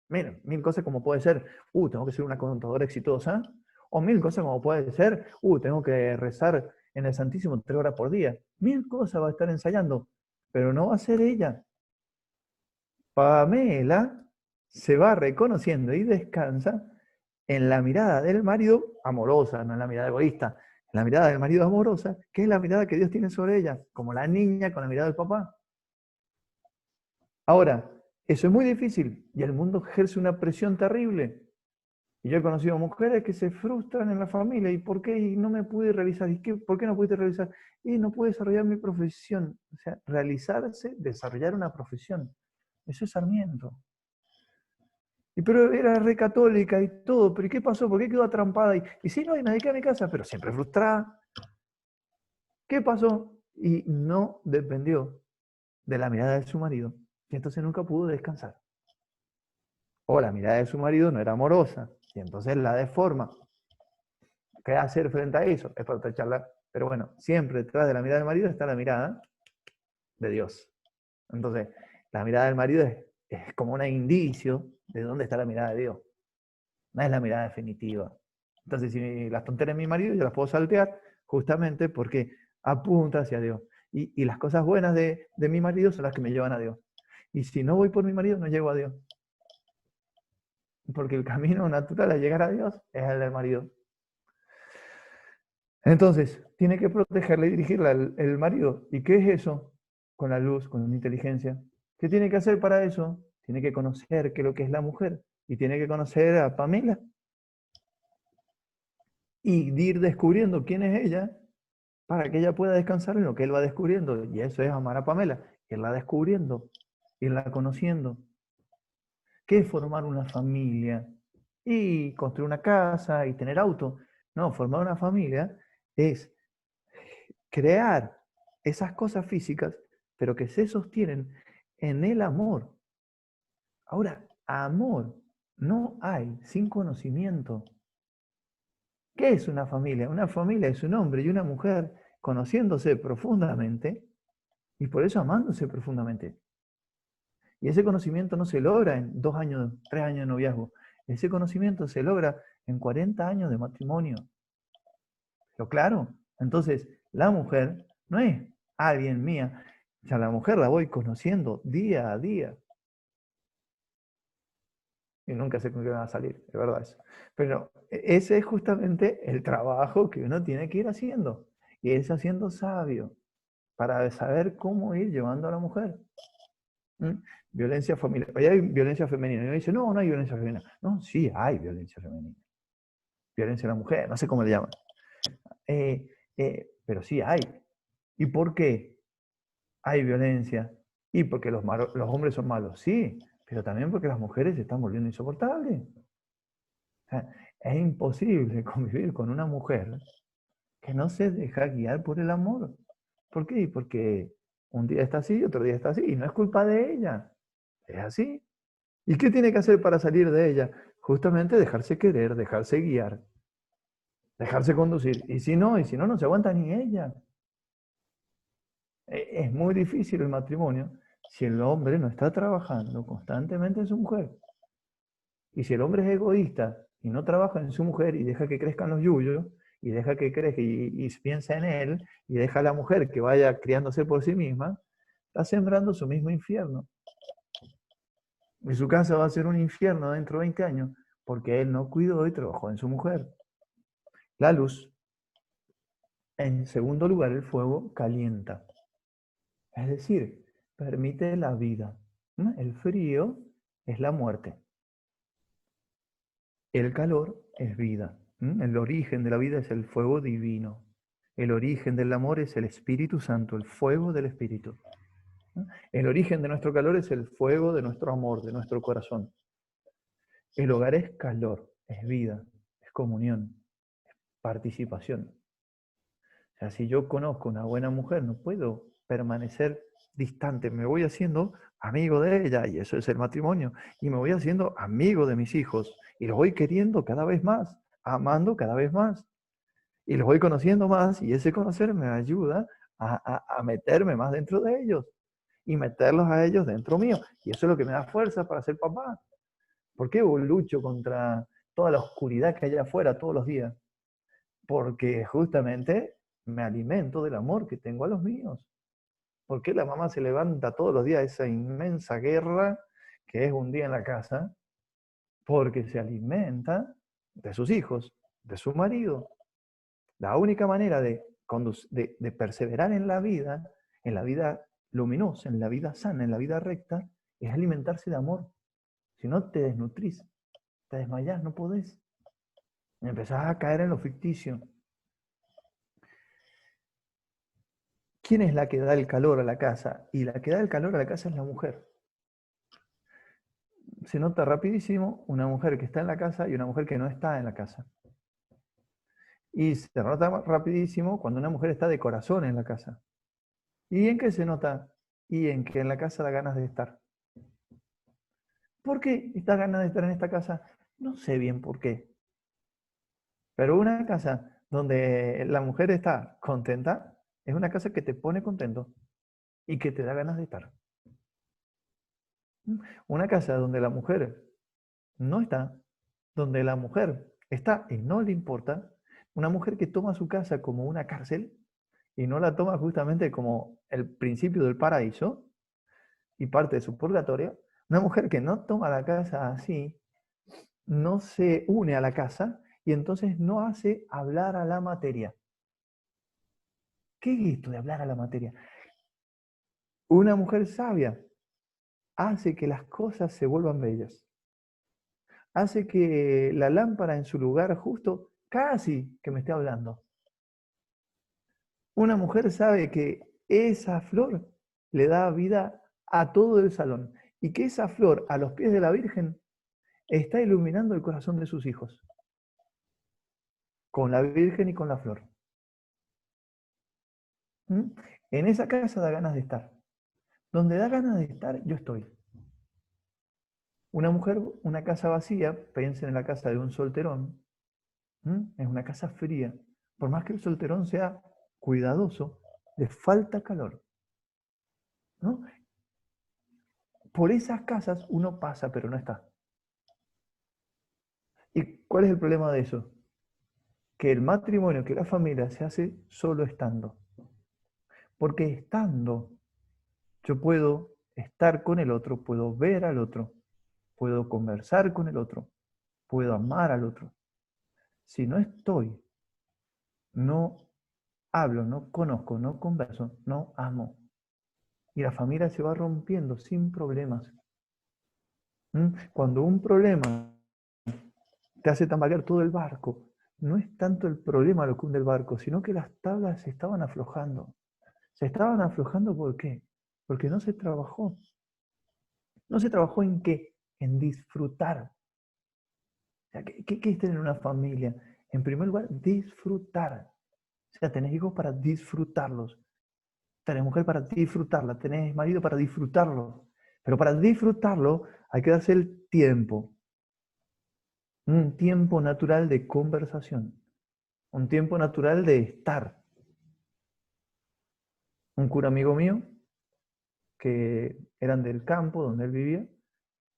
mira, mil cosas como puede ser, tengo que ser una contadora exitosa, o mil cosas como puede ser, tengo que rezar en el Santísimo 3 horas por día. Mil cosas va a estar ensayando, pero no va a ser ella. Pamela se va reconociendo y descansa en la mirada del marido amorosa, no en la mirada egoísta, en la mirada del marido amorosa, que es la mirada que Dios tiene sobre ella, como la niña con la mirada del papá. Ahora, eso es muy difícil y el mundo ejerce una presión terrible. Y yo he conocido mujeres que se frustran en la familia. ¿Y por qué? Y no me pude realizar. ¿Por qué no pudiste realizar? Y no pude desarrollar mi profesión. O sea, realizarse, desarrollar una profesión. Eso es Sarmiento. Pero era re católica y todo. ¿Pero qué pasó? ¿Por qué quedó atrampada? Y sí, no, y me dediqué a mi casa, pero siempre frustrada. ¿Qué pasó? Y no dependió de la mirada de su marido. Y entonces nunca pudo descansar. O la mirada de su marido no era amorosa. Y entonces la deforma. ¿Qué hacer frente a eso? Es para otra charla. Pero bueno, siempre detrás de la mirada del marido está la mirada de Dios. Entonces, la mirada del marido es como un indicio de dónde está la mirada de Dios. No es la mirada definitiva. Entonces, si las tonterías de mi marido, yo las puedo saltear justamente porque apunta hacia Dios. Y las cosas buenas de mi marido son las que me llevan a Dios. Y si no voy por mi marido, no llego a Dios. Porque el camino natural a llegar a Dios es el del marido. Entonces, tiene que protegerle y dirigirla el marido. ¿Y qué es eso? Con la luz, con la inteligencia. ¿Qué tiene que hacer para eso? Tiene que conocer qué es lo que es la mujer. Y tiene que conocer a Pamela. Y ir descubriendo quién es ella para que ella pueda descansar en lo que él va descubriendo. Y eso es amar a Pamela. Irla descubriendo, irla conociendo. ¿Qué es formar una familia? Y construir una casa y tener auto. No, formar una familia es crear esas cosas físicas, pero que se sostienen en el amor. Ahora, amor no hay sin conocimiento. ¿Qué es una familia? Una familia es un hombre y una mujer conociéndose profundamente y por eso amándose profundamente. Y ese conocimiento no se logra en 2 años, 3 años de noviazgo. Ese conocimiento se logra en 40 años de matrimonio. Pero claro, entonces la mujer no es alguien mía O sea, la mujer la voy conociendo día a día. Y nunca sé con qué va a salir, es verdad eso. Pero ese es justamente el trabajo que uno tiene que ir haciendo. Y es haciendo sabio para saber cómo ir llevando a la mujer. ¿Mm? Violencia familiar. Hoy hay violencia femenina. Y uno dice, no, no hay violencia femenina. No, sí hay violencia femenina. Violencia a la mujer, no sé cómo le llaman. Pero sí hay. ¿Y por qué hay violencia? Y porque los hombres son malos, sí, pero también porque las mujeres se están volviendo insoportables. O sea, es imposible convivir con una mujer que no se deja guiar por el amor. ¿Por qué? Porque un día está así, otro día está así, y no es culpa de ella. Es así. ¿Y qué tiene que hacer para salir de ella? Justamente dejarse querer, dejarse guiar, dejarse conducir. Y si no, no se aguanta ni ella. Es muy difícil el matrimonio si el hombre no está trabajando constantemente en su mujer. Y si el hombre es egoísta y no trabaja en su mujer y deja que crezcan los yuyos, y deja que crezca y piensa en él, y deja a la mujer que vaya criándose por sí misma, está sembrando su mismo infierno. Y su casa va a ser un infierno dentro de 20 años, porque él no cuidó y trabajó en su mujer. La luz. En segundo lugar, el fuego calienta. Es decir, permite la vida. El frío es la muerte. El calor es vida. El origen de la vida es el fuego divino. El origen del amor es el Espíritu Santo, el fuego del Espíritu. El origen de nuestro calor es el fuego de nuestro amor, de nuestro corazón. El hogar es calor, es vida, es comunión, participación. O sea, si yo conozco una buena mujer, no puedo permanecer distante, me voy haciendo amigo de ella, y eso es el matrimonio, y me voy haciendo amigo de mis hijos, y los voy queriendo cada vez más, amando cada vez más, y los voy conociendo más, y ese conocer me ayuda a meterme más dentro de ellos, y meterlos a ellos dentro mío, y eso es lo que me da fuerza para ser papá. ¿Por qué lucho contra toda la oscuridad que hay afuera todos los días? Porque justamente me alimento del amor que tengo a los míos. ¿Por qué la mamá se levanta todos los días a esa inmensa guerra que es un día en la casa? Porque se alimenta de sus hijos, de su marido. La única manera de perseverar en la vida luminosa, en la vida sana, en la vida recta, es alimentarse de amor. Si no, te desnutrís, te desmayás, no podés. Empezás a caer en lo ficticio. ¿Quién es la que da el calor a la casa? Y la que da el calor a la casa es la mujer. Se nota rapidísimo una mujer que está en la casa y una mujer que no está en la casa. Y se nota rapidísimo cuando una mujer está de corazón en la casa. ¿Y en qué se nota? Y en que en la casa da ganas de estar. ¿Por qué da ganas de estar en esta casa? No sé bien por qué. Pero una casa donde la mujer está contenta es una casa que te pone contento y que te da ganas de estar. Una casa donde la mujer no está, donde la mujer está y no le importa, una mujer que toma su casa como una cárcel y no la toma justamente como el principio del paraíso y parte de su purgatorio, una mujer que no toma la casa así, no se une a la casa y entonces no hace hablar a la materia. ¿Qué es esto de hablar a la materia? Una mujer sabia hace que las cosas se vuelvan bellas. Hace que la lámpara en su lugar justo casi que me esté hablando. Una mujer sabe que esa flor le da vida a todo el salón y que esa flor a los pies de la Virgen está iluminando el corazón de sus hijos, con la Virgen y con la flor. ¿Mm? En esa casa da ganas de estar. Donde da ganas de estar, yo estoy. Una mujer, una casa vacía, piensen en la casa de un solterón, es una casa fría. Por más que el solterón sea cuidadoso, le falta calor. ¿No? Por esas casas uno pasa, pero no está. ¿Y cuál es el problema de eso? Que el matrimonio, que la familia se hace solo estando. Porque estando Yo puedo estar con el otro, puedo ver al otro, puedo conversar con el otro, puedo amar al otro. Si no estoy, no hablo, no conozco, no converso, no amo. Y la familia se va rompiendo sin problemas. Cuando un problema te hace tambalear todo el barco, no es tanto el problema lo que hunde el barco, sino que las tablas se estaban aflojando. Se estaban aflojando ¿por qué? Porque no se trabajó. ¿No se trabajó en qué? En disfrutar. O sea, ¿qué es tener una familia? En primer lugar, disfrutar. O sea, tenés hijos para disfrutarlos. Tenés mujer para disfrutarla. Tenés marido para disfrutarlo. Pero para disfrutarlo hay que darse el tiempo. Un tiempo natural de conversación. Un tiempo natural de estar. Un cura amigo mío, que eran del campo donde él vivía,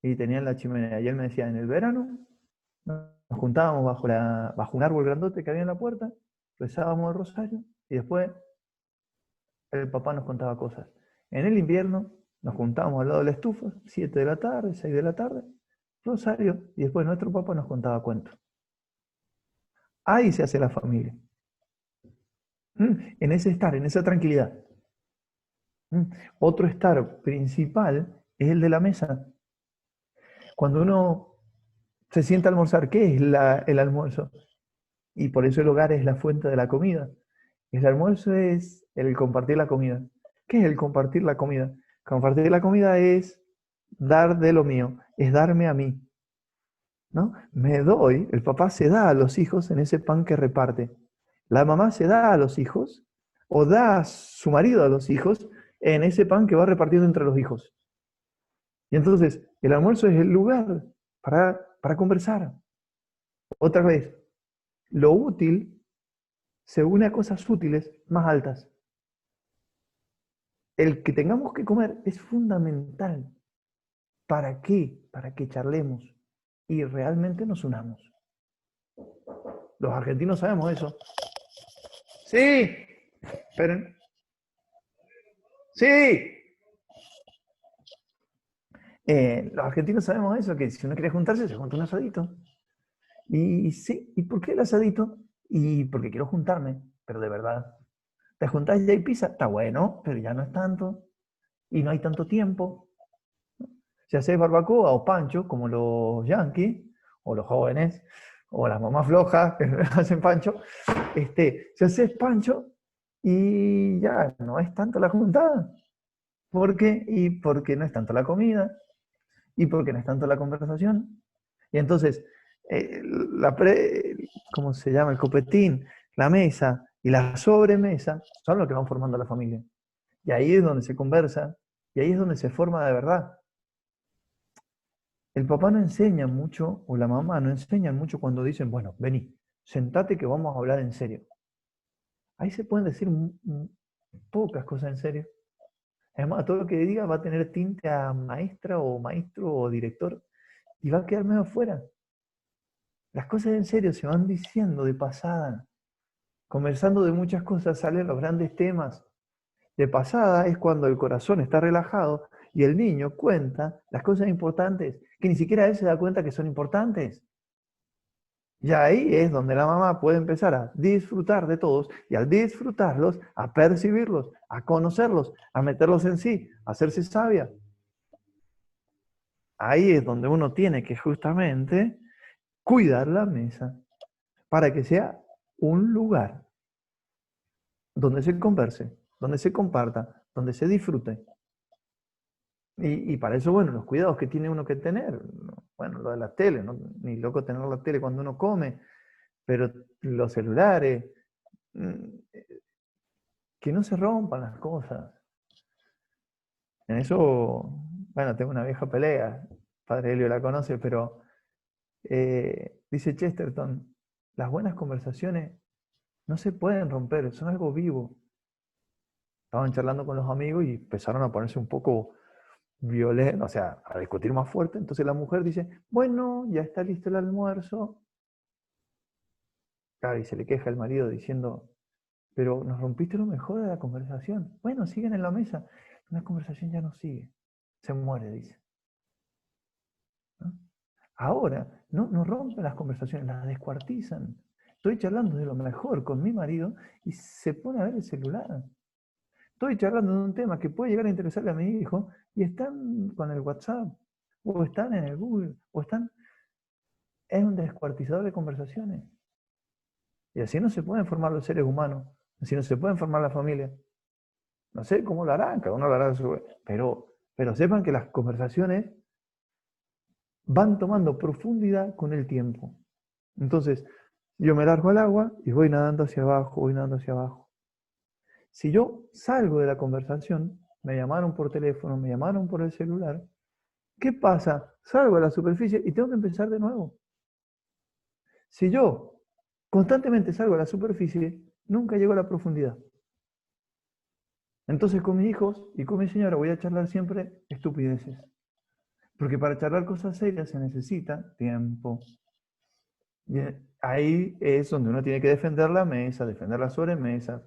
y tenían la chimenea. Y él me decía, en el verano nos juntábamos bajo un árbol grandote que había en la puerta, rezábamos el rosario, y después el papá nos contaba cosas. En el invierno nos juntábamos al lado de la estufa, 7 de la tarde, 6 de la tarde, rosario, y después nuestro papá nos contaba cuentos. Ahí se hace la familia. En ese estar, en esa tranquilidad. Otro estar principal es el de la mesa. Cuando uno se sienta a almorzar, ¿qué es el almuerzo? Y por eso el hogar es la fuente de la comida. El almuerzo es el compartir la comida. ¿Qué es el compartir la comida? Compartir la comida es dar de lo mío, es darme a mí, ¿no? Me doy, el papá se da a los hijos en ese pan que reparte. La mamá se da a los hijos o da a su marido a los hijos en ese pan que va repartiendo entre los hijos. Y entonces, el almuerzo es el lugar para conversar. Otra vez, lo útil se une a cosas útiles más altas. El que tengamos que comer es fundamental. ¿Para qué? Para que charlemos y realmente nos unamos. Los argentinos sabemos eso. Sí, pero sí. Los argentinos sabemos eso, que si uno quiere juntarse, se junta un asadito. Y sí, ¿y por qué el asadito? Y porque quiero juntarme, pero de verdad. Te juntás y hay pizza, está bueno, pero ya no es tanto. Y no hay tanto tiempo. Si haces barbacoa o pancho, como los yanquis, o los jóvenes, o las mamás flojas que hacen pancho, si haces pancho y ya no es tanto la juntada. ¿Por qué? Y porque no es tanto la comida, y porque no es tanto la conversación. Y entonces, la pre, ¿cómo se llama? El copetín, la mesa y la sobremesa son lo que van formando la familia. Y ahí es donde se conversa, y ahí es donde se forma de verdad. El papá no enseña mucho, o la mamá no enseñan mucho cuando dicen, bueno, vení, sentate que vamos a hablar en serio. Ahí se pueden decir pocas cosas en serio. Además, todo lo que diga va a tener tinte a maestra o maestro o director y va a quedar medio afuera. Las cosas en serio se van diciendo de pasada. Conversando de muchas cosas salen los grandes temas. De pasada es cuando el corazón está relajado y el niño cuenta las cosas importantes, que ni siquiera él se da cuenta que son importantes. Y ahí es donde la mamá puede empezar a disfrutar de todos y al disfrutarlos, a percibirlos, a conocerlos, a meterlos en sí, a hacerse sabia. Ahí es donde uno tiene que justamente cuidar la mesa para que sea un lugar donde se converse, donde se comparta, donde se disfrute. Y para eso, bueno, los cuidados que tiene uno que tener, bueno, lo de la tele, ¿no? Ni loco tener la tele cuando uno come, pero los celulares, que no se rompan las cosas. En eso, bueno, tengo una vieja pelea, padre Helio la conoce, pero dice Chesterton, las buenas conversaciones no se pueden romper, son algo vivo. Estaban charlando con los amigos y empezaron a ponerse un poco violentos, o sea, a discutir más fuerte. Entonces la mujer dice, bueno, ya está listo el almuerzo. Claro, y se le queja el marido diciendo, pero nos rompiste lo mejor de la conversación. Bueno, siguen en la mesa. La conversación ya no sigue, se muere, dice. ¿No? Ahora, no rompen las conversaciones, las descuartizan. Estoy charlando de lo mejor con mi marido y se pone a ver el celular. Estoy charlando de un tema que puede llegar a interesarle a mi hijo y están con el WhatsApp, o están en el Google, o están... Es un descuartizador de conversaciones. Y así no se pueden formar los seres humanos, así no se pueden formar las familias. No sé cómo lo harán, cada uno lo hará a su vez, pero sepan que las conversaciones van tomando profundidad con el tiempo. Entonces, yo me largo al agua y voy nadando hacia abajo, voy nadando hacia abajo. Si yo salgo de la conversación, me llamaron por teléfono, me llamaron por el celular, ¿qué pasa? Salgo a la superficie y tengo que empezar de nuevo. Si yo constantemente salgo a la superficie, nunca llego a la profundidad. Entonces con mis hijos y con mi señora voy a charlar siempre estupideces. Porque para charlar cosas serias se necesita tiempo. Y ahí es donde uno tiene que defender la mesa, defender la sobremesa,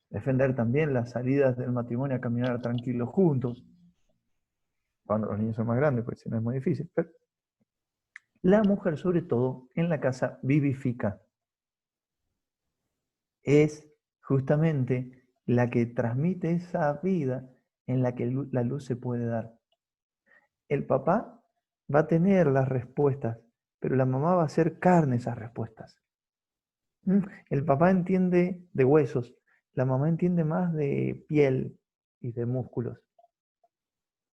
defender también las salidas del matrimonio a caminar tranquilos juntos, cuando los niños son más grandes, pues si no es muy difícil. Pero la mujer, sobre todo, en la casa vivifica. Es justamente la que transmite esa vida en la que la luz se puede dar. El papá va a tener las respuestas, pero la mamá va a hacer carne esas respuestas. El papá entiende de huesos, la mamá entiende más de piel y de músculos.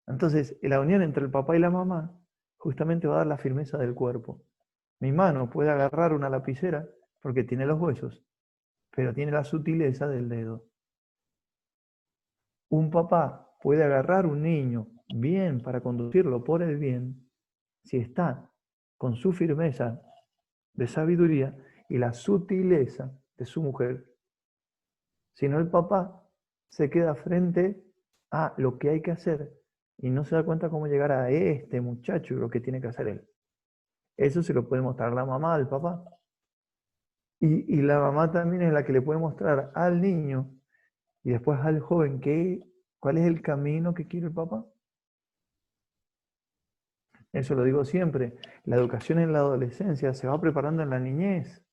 Entonces, la unión entre el papá y la mamá justamente va a dar la firmeza del cuerpo. Mi mano puede agarrar una lapicera porque tiene los huesos, pero tiene la sutileza del dedo. Un papá puede agarrar un niño bien para conducirlo por el bien si está con su firmeza de sabiduría y la sutileza de su mujer. Si no, el papá se queda frente a lo que hay que hacer y no se da cuenta cómo llegar a este muchacho y lo que tiene que hacer él. Eso se lo puede mostrar la mamá al papá. Y la mamá también es la que le puede mostrar al niño y después al joven cuál es el camino que quiere el papá. Eso lo digo siempre. La educación en la adolescencia se va preparando en la niñez.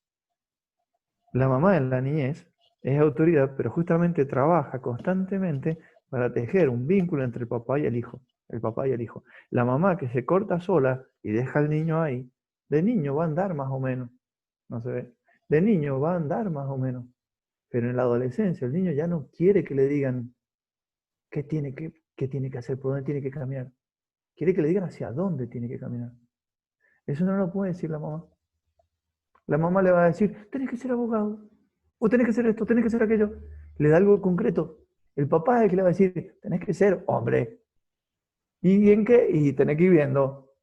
La mamá en la niñez es autoridad, pero justamente trabaja constantemente para tejer un vínculo entre el papá y el hijo. El papá y el hijo. La mamá que se corta sola y deja al niño ahí, de niño va a andar más o menos. No se ve. De niño va a andar más o menos. Pero en la adolescencia el niño ya no quiere que le digan qué tiene que hacer, por dónde tiene que caminar. Quiere que le digan hacia dónde tiene que caminar. Eso no lo puede decir la mamá. La mamá le va a decir, tenés que ser abogado, o tenés que ser esto, tenés que ser aquello. Le da algo concreto. El papá es el que le va a decir, tenés que ser hombre. ¿Y en qué? Y tenés que ir viendo.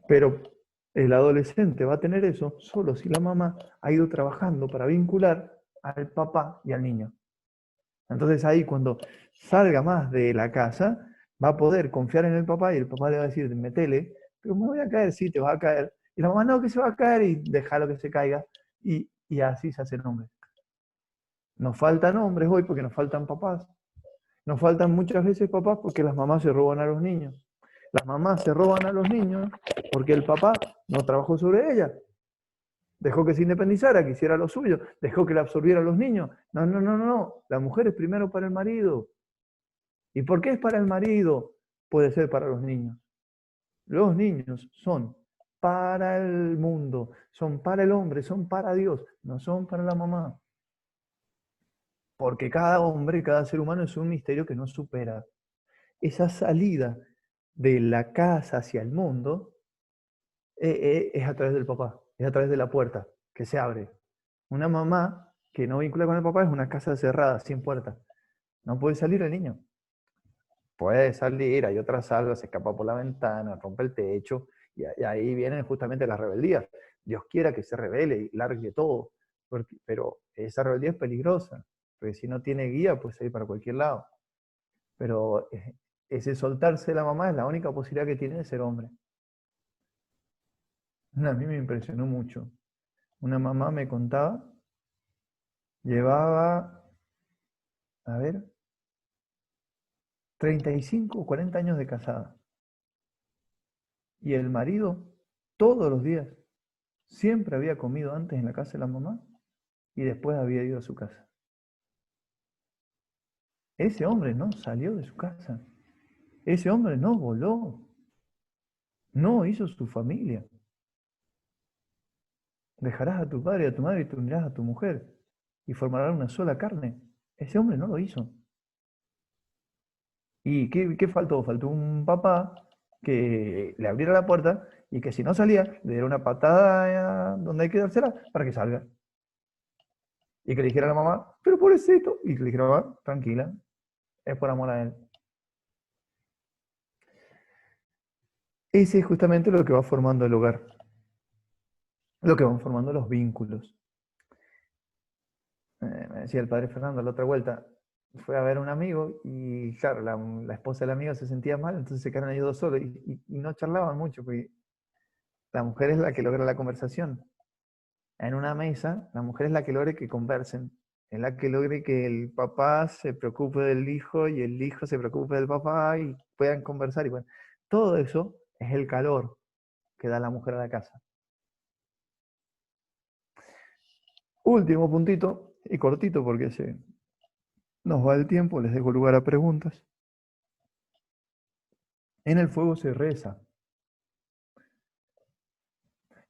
Pero el adolescente va a tener eso solo si la mamá ha ido trabajando para vincular al papá y al niño. Entonces ahí cuando salga más de la casa, va a poder confiar en el papá y el papá le va a decir, metele, pero me voy a caer, sí, te vas a caer. Y la mamá, no, que se va a caer y déjalo que se caiga. Y así se hacen hombres. Nos faltan hombres hoy porque nos faltan papás. Nos faltan muchas veces papás porque las mamás se roban a los niños. Las mamás se roban a los niños porque el papá no trabajó sobre ella. Dejó que se independizara, que hiciera lo suyo. Dejó que la absorbiera a los niños. No, no, no, no, no. La mujer es primero para el marido. ¿Y por qué es para el marido? Puede ser para los niños. Los niños son para el mundo, son para el hombre, son para Dios, no son para la mamá. Porque cada hombre, cada ser humano es un misterio que no supera. Esa salida de la casa hacia el mundo es a través del papá, es a través de la puerta que se abre. Una mamá que no vincula con el papá es una casa cerrada, sin puerta. No puede salir el niño. Puede salir, hay otra salva, se escapa por la ventana, rompe el techo, y ahí vienen justamente las rebeldías. Dios quiera que se revele y largue todo, pero esa rebeldía es peligrosa, porque si no tiene guía, puede ir para cualquier lado. Pero ese soltarse de la mamá es la única posibilidad que tiene de ser hombre. A mí me impresionó mucho. Una mamá me contaba, llevaba, a ver, 35 o 40 años de casada. Y el marido, todos los días, siempre había comido antes en la casa de la mamá y después había ido a su casa. Ese hombre no salió de su casa. Ese hombre no voló. No hizo su familia. Dejarás a tu padre y a tu madre y te unirás a tu mujer y formarán una sola carne. Ese hombre no lo hizo. ¿Y qué faltó? Faltó un papá que le abriera la puerta y que si no salía, le diera una patada donde hay que dársela para que salga. Y que le dijera a la mamá, pero pobrecito. Y que le dijera, mamá, tranquila, es por amor a él. Ese es justamente lo que va formando el hogar, lo que van formando los vínculos. Me decía el padre Fernando la otra vuelta, fue a ver a un amigo y claro, la esposa del amigo se sentía mal, entonces se quedaron ellos dos solos y no charlaban mucho, porque la mujer es la que logra la conversación. En una mesa, la mujer es la que logra que conversen, es la que logre que el papá se preocupe del hijo y el hijo se preocupe del papá y puedan conversar. Y bueno, todo eso es el calor que da la mujer a la casa. Último puntito, y cortito porque se nos va el tiempo, les dejo lugar a preguntas. En el fuego se reza.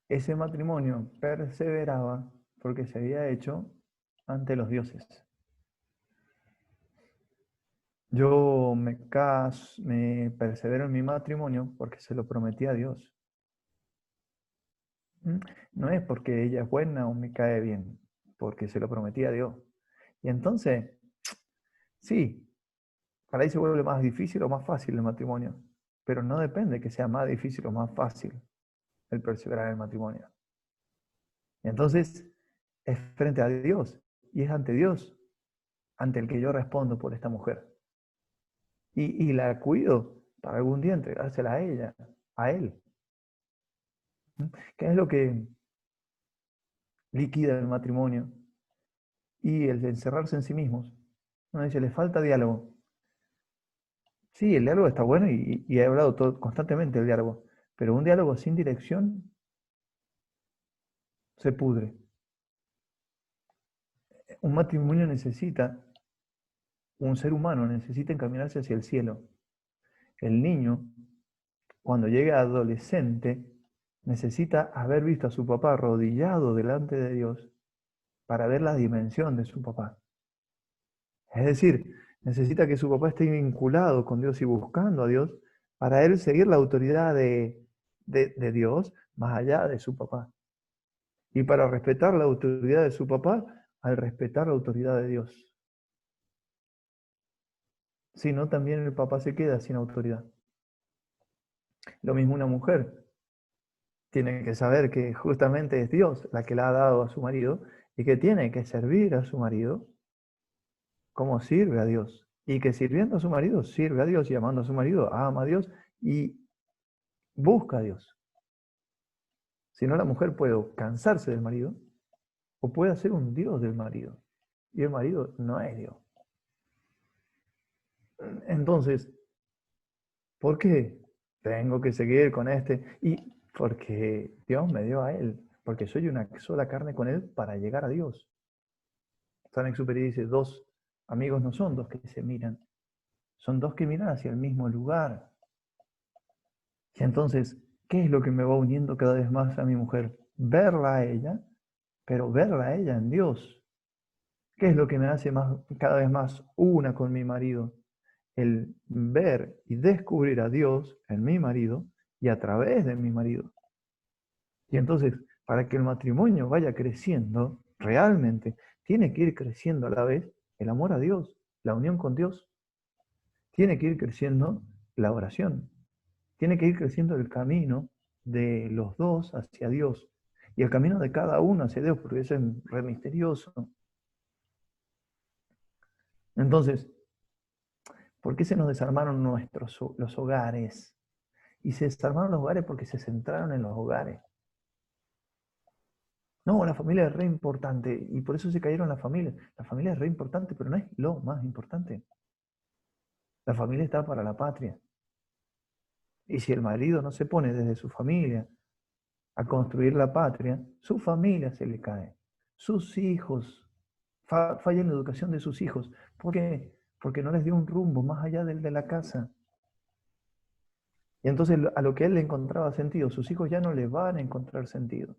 Ese matrimonio perseveraba porque se había hecho ante los dioses. Yo me persevero en mi matrimonio porque se lo prometí a Dios. ¿Mm? No es porque ella es buena o me cae bien, porque se lo prometí a Dios. Y entonces, sí, para ahí se vuelve más difícil o más fácil el matrimonio, pero no depende que sea más difícil o más fácil el perseverar en el matrimonio. Entonces, es frente a Dios y es ante Dios ante el que yo respondo por esta mujer. Y la cuido para algún día entregársela a ella, a él. ¿Qué es lo que liquida el matrimonio? Y el de encerrarse en sí mismos. Uno dice, le falta diálogo. Sí, el diálogo está bueno y he hablado constantemente del diálogo, pero un diálogo sin dirección se pudre. Un matrimonio necesita, un ser humano necesita encaminarse hacia el cielo. El niño, cuando llega adolescente, necesita haber visto a su papá arrodillado delante de Dios para ver la dimensión de su papá. Es decir, necesita que su papá esté vinculado con Dios y buscando a Dios para él seguir la autoridad de Dios más allá de su papá. Y para respetar la autoridad de su papá, al respetar la autoridad de Dios. Si no, también el papá se queda sin autoridad. Lo mismo una mujer. Tiene que saber que justamente es Dios la que la ha dado a su marido y que tiene que servir a su marido como sirve a Dios. Y que sirviendo a su marido, sirve a Dios y amando a su marido, ama a Dios y busca a Dios. Si no, la mujer puede cansarse del marido o puede ser un Dios del marido. Y el marido no es Dios. Entonces, ¿por qué tengo que seguir con este? Y porque Dios me dio a él, porque soy una sola carne con él para llegar a Dios. Saint-Exupéry dice, dos amigos no son dos que se miran, son dos que miran hacia el mismo lugar. Y entonces, ¿qué es lo que me va uniendo cada vez más a mi mujer? Verla a ella, pero verla a ella en Dios. ¿Qué es lo que me hace cada vez más una con mi marido? El ver y descubrir a Dios en mi marido y a través de mi marido. Y entonces, para que el matrimonio vaya creciendo, realmente tiene que ir creciendo a la vez el amor a Dios, la unión con Dios. Tiene que ir creciendo la oración. Tiene que ir creciendo el camino de los dos hacia Dios. Y el camino de cada uno hacia Dios, porque eso es re misterioso. Entonces, ¿por qué se nos desarmaron los hogares? Y se desarmaron los hogares porque se centraron en los hogares. No, la familia es re importante y por eso se cayeron las familias. La familia es re importante, pero no es lo más importante. La familia está para la patria. Y si el marido no se pone desde su familia a construir la patria, su familia se le cae. Sus hijos, falla en la educación de sus hijos. ¿Por qué? Porque no les dio un rumbo más allá del de la casa. Y entonces a lo que él le encontraba sentido, sus hijos ya no le van a encontrar sentido.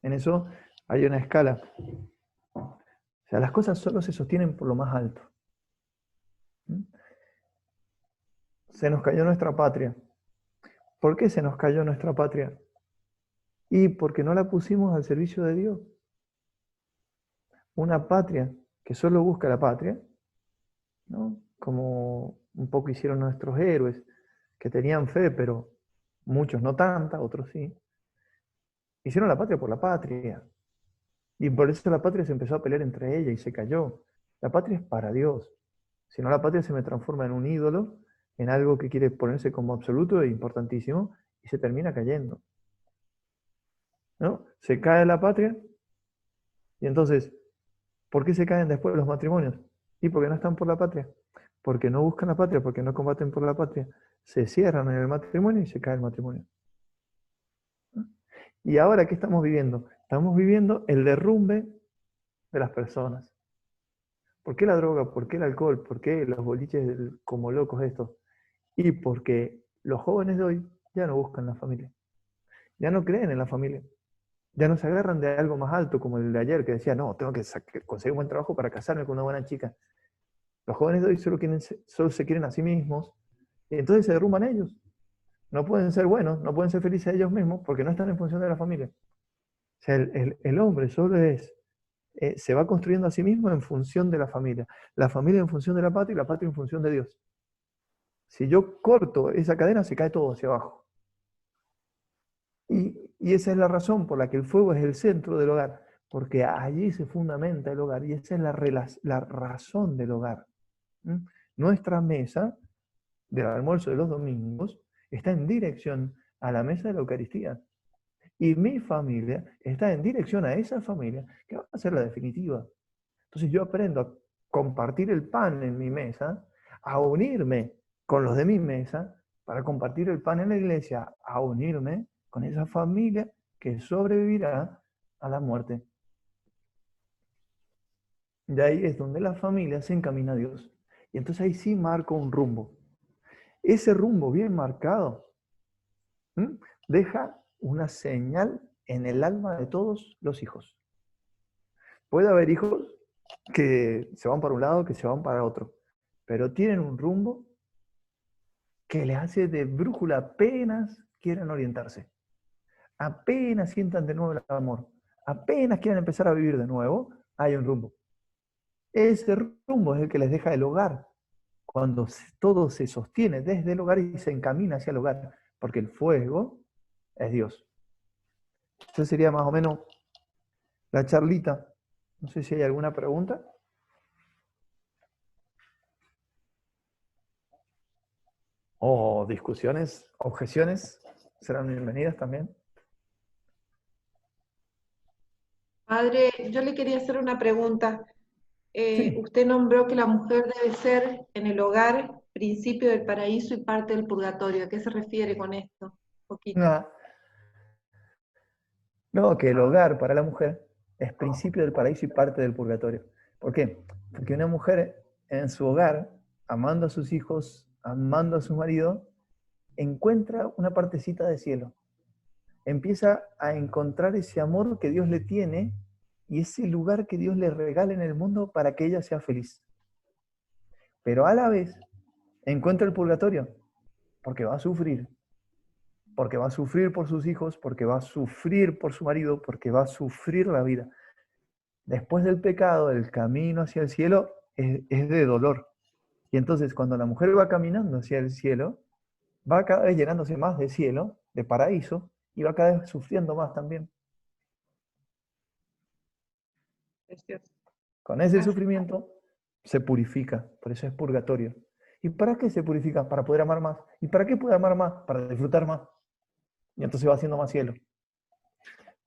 En eso hay una escala. O sea, las cosas solo se sostienen por lo más alto. Se nos cayó nuestra patria. ¿Por qué se nos cayó nuestra patria? Y porque no la pusimos al servicio de Dios. Una patria que solo busca la patria, ¿no? Como un poco hicieron nuestros héroes, que tenían fe, pero muchos no tanta, otros sí. Hicieron la patria por la patria. Y por eso la patria se empezó a pelear entre ella y se cayó. La patria es para Dios. Si no, la patria se me transforma en un ídolo, en algo que quiere ponerse como absoluto e importantísimo, y se termina cayendo. ¿No? Se cae la patria, y entonces, ¿por qué se caen después los matrimonios? Y porque no están por la patria. Porque no buscan la patria, porque no combaten por la patria. Se cierran en el matrimonio y se cae el matrimonio. ¿No? Y ahora, ¿qué estamos viviendo? Estamos viviendo el derrumbe de las personas. ¿Por qué la droga? ¿Por qué el alcohol? ¿Por qué los boliches como locos estos? Y porque los jóvenes de hoy ya no buscan la familia. Ya no creen en la familia. Ya no se agarran de algo más alto como el de ayer que decía, no, tengo que conseguir un buen trabajo para casarme con una buena chica. Los jóvenes de hoy solo se quieren a sí mismos y entonces se derrumban ellos. No pueden ser buenos, no pueden ser felices ellos mismos porque no están en función de la familia. O sea, el hombre solo se va construyendo a sí mismo en función de la familia en función de la patria y la patria en función de Dios. Si yo corto esa cadena, se cae todo hacia abajo. Y esa es la razón por la que el fuego es el centro del hogar, porque allí se fundamenta el hogar y esa es la razón del hogar. ¿Mm? Nuestra mesa del almuerzo de los domingos está en dirección a la mesa de la Eucaristía. Y mi familia está en dirección a esa familia que va a ser la definitiva. Entonces yo aprendo a compartir el pan en mi mesa, a unirme con los de mi mesa para compartir el pan en la iglesia, a unirme con esa familia que sobrevivirá a la muerte. De ahí es donde la familia se encamina a Dios. Y entonces ahí sí marco un rumbo. Ese rumbo bien marcado deja una señal en el alma de todos los hijos. Puede haber hijos que se van para un lado, que se van para otro, pero tienen un rumbo que les hace de brújula apenas quieran orientarse, apenas sientan de nuevo el amor, apenas quieran empezar a vivir de nuevo, hay un rumbo. Ese rumbo es el que les deja el hogar, cuando todo se sostiene desde el hogar y se encamina hacia el hogar, porque el fuego es Dios. Esa sería más o menos la charlita. No sé si hay alguna pregunta. O discusiones, objeciones, serán bienvenidas también. Padre, yo le quería hacer una pregunta. Sí. Usted nombró que la mujer debe ser en el hogar principio del paraíso y parte del purgatorio. ¿A qué se refiere con esto? Un poquito. No, no, que el hogar para la mujer es principio del paraíso y parte del purgatorio. ¿Por qué? Porque una mujer en su hogar, amando a sus hijos, amando a su marido, encuentra una partecita de cielo. Empieza a encontrar ese amor que Dios le tiene y ese lugar que Dios le regala en el mundo para que ella sea feliz. Pero a la vez encuentra el purgatorio, porque va a sufrir. Porque va a sufrir por sus hijos, porque va a sufrir por su marido, porque va a sufrir la vida. Después del pecado, el camino hacia el cielo es de dolor. Y entonces cuando la mujer va caminando hacia el cielo, va cada vez llenándose más de cielo, de paraíso, y va cada vez sufriendo más también. Precioso. Con ese Gracias. sufrimiento se purifica, por eso es purgatorio. ¿Y para qué se purifica? Para poder amar más. ¿Y para qué puede amar más? Para disfrutar más. Y entonces va haciendo más cielo.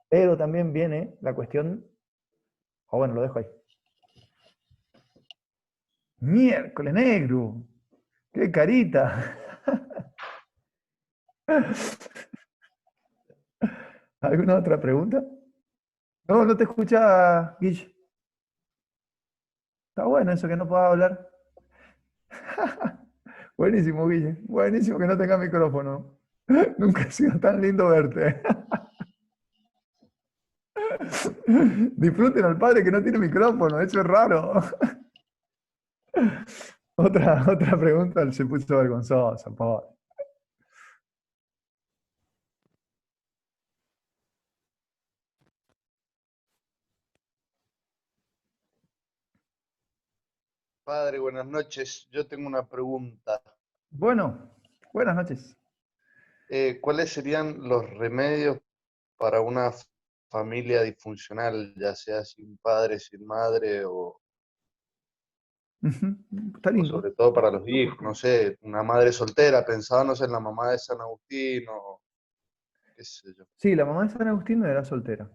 Pero también viene la cuestión, o bueno, lo dejo ahí. Miércoles negro. ¡Qué carita! ¿Alguna otra pregunta? No, no te escucha, Guille. Está bueno eso que no puedas hablar. Buenísimo, Guille. Buenísimo que no tenga micrófono. Nunca ha sido tan lindo verte. Disfruten al padre que no tiene micrófono, eso es raro. Otra pregunta, él se puso vergonzosa, pobre. Padre, buenas noches. Yo tengo una pregunta. Bueno, buenas noches. ¿Cuáles serían los remedios para una familia disfuncional, ya sea sin padre, sin madre, Está o lindo. sobre todo para los hijos? No sé, una madre soltera, pensábamos en la mamá de San Agustín o qué sé yo. Sí, la mamá de San Agustín no era soltera.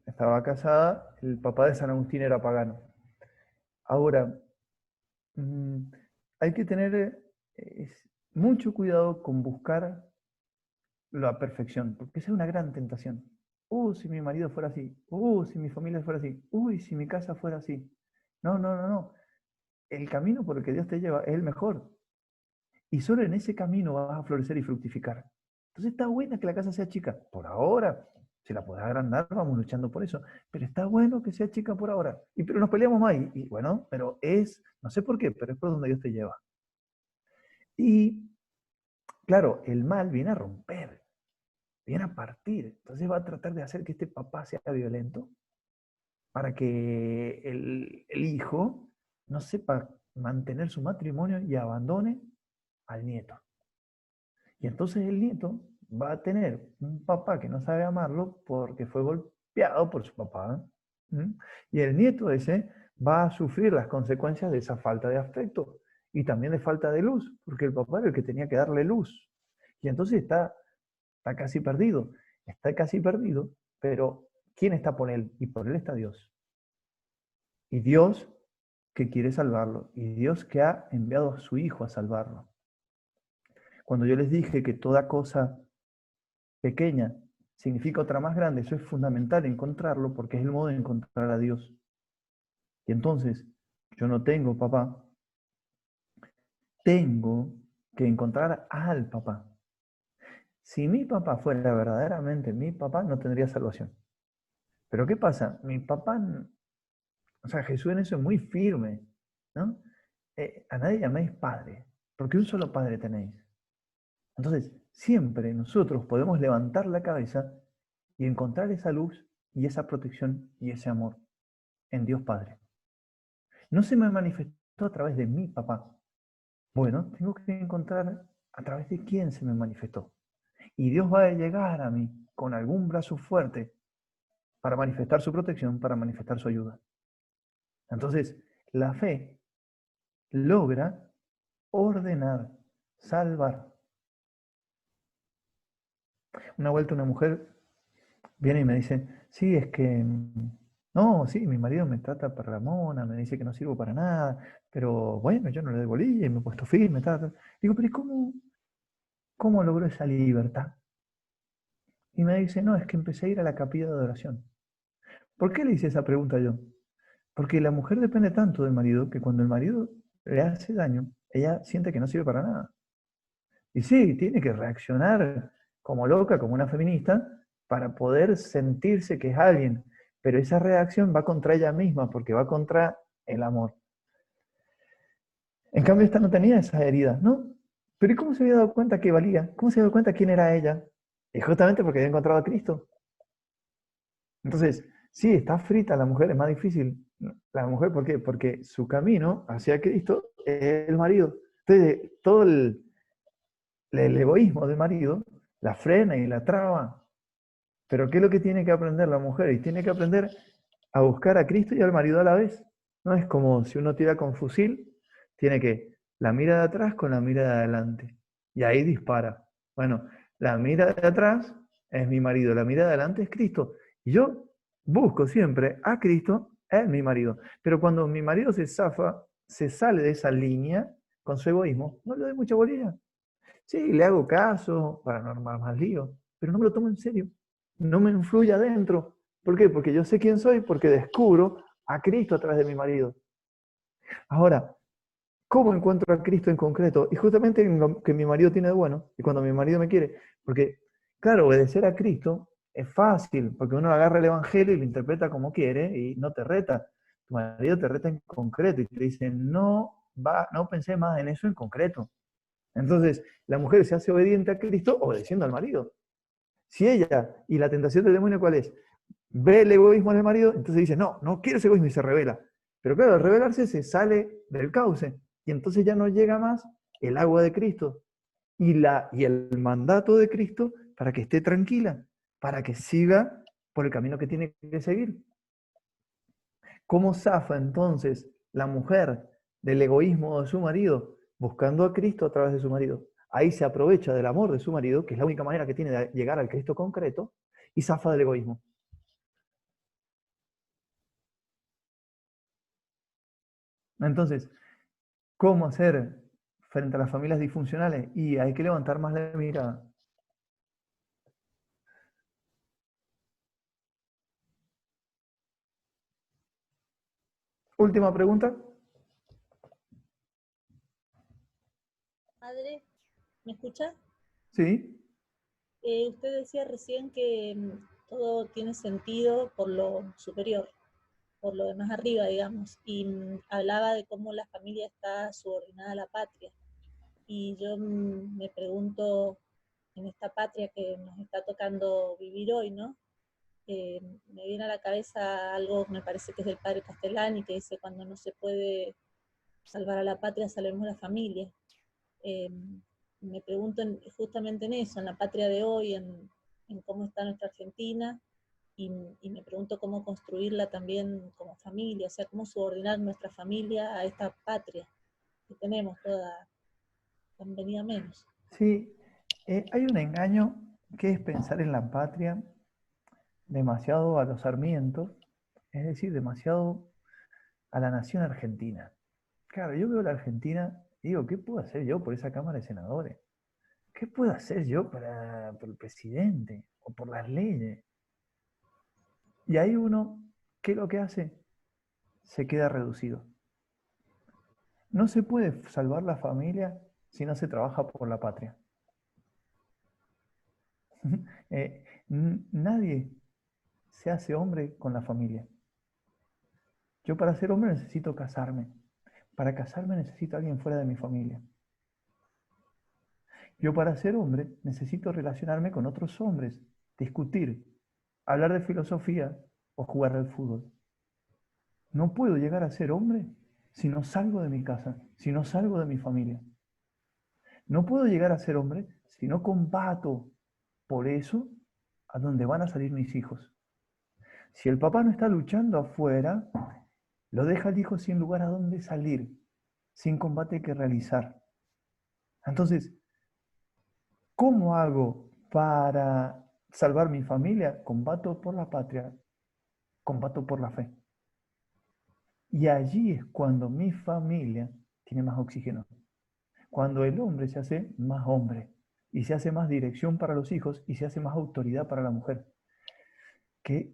Estaba casada, el papá de San Agustín era pagano. Ahora, mm, hay que tener mucho cuidado con buscar la perfección, porque esa es una gran tentación. Si mi marido fuera así. Si mi familia fuera así. Uy, si mi casa fuera así. No, no, no, no. El camino por el que Dios te lleva es el mejor. Y solo en ese camino vas a florecer y fructificar. Entonces está buena que la casa sea chica. Por ahora, si la podés agrandar, vamos luchando por eso. Pero está bueno que sea chica por ahora. Pero nos peleamos más. Y bueno, pero no sé por qué, pero es por donde Dios te lleva. Y claro, el mal viene a romper, viene a partir. Entonces va a tratar de hacer que este papá sea violento para que el hijo no sepa mantener su matrimonio y abandone al nieto. Y entonces el nieto va a tener un papá que no sabe amarlo porque fue golpeado por su papá. ¿Mm? Y el nieto ese va a sufrir las consecuencias de esa falta de afecto y también de falta de luz, porque el papá era el que tenía que darle luz. Y entonces está casi perdido, pero ¿quién está por él? Y por él está Dios. Y Dios que quiere salvarlo, y Dios que ha enviado a su Hijo a salvarlo. Cuando yo les dije que toda cosa pequeña significa otra más grande, eso es fundamental encontrarlo porque es el modo de encontrar a Dios. Y entonces, yo no tengo papá, tengo que encontrar al papá. Si mi papá fuera verdaderamente mi papá, no tendría salvación. Pero ¿qué pasa? Mi papá, o sea, Jesús en eso es muy firme, ¿no? A nadie llaméis padre, porque un solo padre tenéis. Entonces, siempre nosotros podemos levantar la cabeza y encontrar esa luz y esa protección y ese amor en Dios Padre. No se me manifestó a través de mi papá. Bueno, tengo que encontrar a través de quién se me manifestó. Y Dios va a llegar a mí con algún brazo fuerte para manifestar su protección, para manifestar su ayuda. Entonces, la fe logra ordenar, salvar. Una vuelta una mujer viene y me dice, sí, es que, no, sí, mi marido me trata para Ramona, me dice que no sirvo para nada, pero bueno, yo no le doy bolilla y me he puesto firme, tal. Digo, pero ¿y cómo logró esa libertad? Y me dice, no, es que empecé a ir a la capilla de adoración. ¿Por qué le hice esa pregunta yo? Porque la mujer depende tanto del marido que cuando el marido le hace daño, ella siente que no sirve para nada. Y sí, tiene que reaccionar como loca, como una feminista, para poder sentirse que es alguien. Pero esa reacción va contra ella misma, porque va contra el amor. En cambio, esta no tenía esa herida, ¿no? Pero ¿y cómo se había dado cuenta que valía? ¿Cómo se había dado cuenta quién era ella? Y justamente porque había encontrado a Cristo. Entonces, sí, está frita la mujer, es más difícil. La mujer, ¿por qué? Porque su camino hacia Cristo es el marido. Entonces, todo el egoísmo del marido la frena y la traba. Pero ¿qué es lo que tiene que aprender la mujer? Y tiene que aprender a buscar a Cristo y al marido a la vez. No es como si uno tira con fusil, tiene que la mira de atrás con la mira de adelante. Y ahí dispara. Bueno, la mira de atrás es mi marido, la mira de adelante es Cristo. Y yo busco siempre a Cristo, es mi marido. Pero cuando mi marido se zafa se sale de esa línea con su egoísmo, no le doy mucha bolilla. Sí, le hago caso para no armar más lío, pero no me lo tomo en serio. No me influye adentro. ¿Por qué? Porque yo sé quién soy, porque descubro a Cristo a través de mi marido. Ahora, ¿cómo encuentro a Cristo en concreto? Y justamente en lo que mi marido tiene de bueno, y cuando mi marido me quiere. Porque, claro, obedecer a Cristo es fácil, porque uno agarra el Evangelio y lo interpreta como quiere y no te reta. Tu marido te reta en concreto y te dice, no pensé más en eso en concreto. Entonces, la mujer se hace obediente a Cristo obedeciendo al marido. Si ella, y la tentación del demonio, ¿cuál es? Ve el egoísmo del marido, entonces dice, no quiero ese egoísmo y se revela. Pero claro, al rebelarse se sale del cauce y entonces ya no llega más el agua de Cristo y el mandato de Cristo para que esté tranquila, para que siga por el camino que tiene que seguir. ¿Cómo zafa entonces la mujer del egoísmo de su marido? Buscando a Cristo a través de su marido. Ahí se aprovecha del amor de su marido, que es la única manera que tiene de llegar al Cristo concreto, y zafa del egoísmo. Entonces, ¿cómo hacer frente a las familias disfuncionales? Y hay que levantar más la mirada. Última pregunta. Padre, ¿me escucha? Sí. Usted decía recién que todo tiene sentido por lo superior, por lo de más arriba, digamos, y hablaba de cómo la familia está subordinada a la patria. Y yo me pregunto, en esta patria que nos está tocando vivir hoy, ¿no? Me viene a la cabeza algo, me parece que es del padre Castellani, que dice, cuando no se puede salvar a la patria, salvemos a la familia. Me pregunto justamente en eso, en la patria de hoy, en cómo está nuestra Argentina, y me pregunto cómo construirla también como familia, o sea, cómo subordinar nuestra familia a esta patria que tenemos toda tan venida menos. Sí, hay un engaño que es pensar en la patria demasiado a los sarmientos, es decir, demasiado a la nación argentina. Claro, yo veo la Argentina y digo, ¿qué puedo hacer yo por esa Cámara de Senadores? ¿Qué puedo hacer yo por el presidente o por las leyes? Y hay uno que lo que hace se queda reducido. No se puede salvar la familia si no se trabaja por la patria. Nadie se hace hombre con la familia. Yo para ser hombre necesito casarme. Para casarme necesito a alguien fuera de mi familia. Yo para ser hombre necesito relacionarme con otros hombres, discutir, hablar de filosofía o jugar al fútbol. No puedo llegar a ser hombre si no salgo de mi casa, si no salgo de mi familia. No puedo llegar a ser hombre si no combato por eso a donde van a salir mis hijos. Si el papá no está luchando afuera, lo deja el hijo sin lugar a donde salir, sin combate que realizar. Entonces, ¿cómo hago para salvar mi familia? Combato por la patria, combato por la fe. Y allí es cuando mi familia tiene más oxígeno. Cuando el hombre se hace más hombre y se hace más dirección para los hijos y se hace más autoridad para la mujer.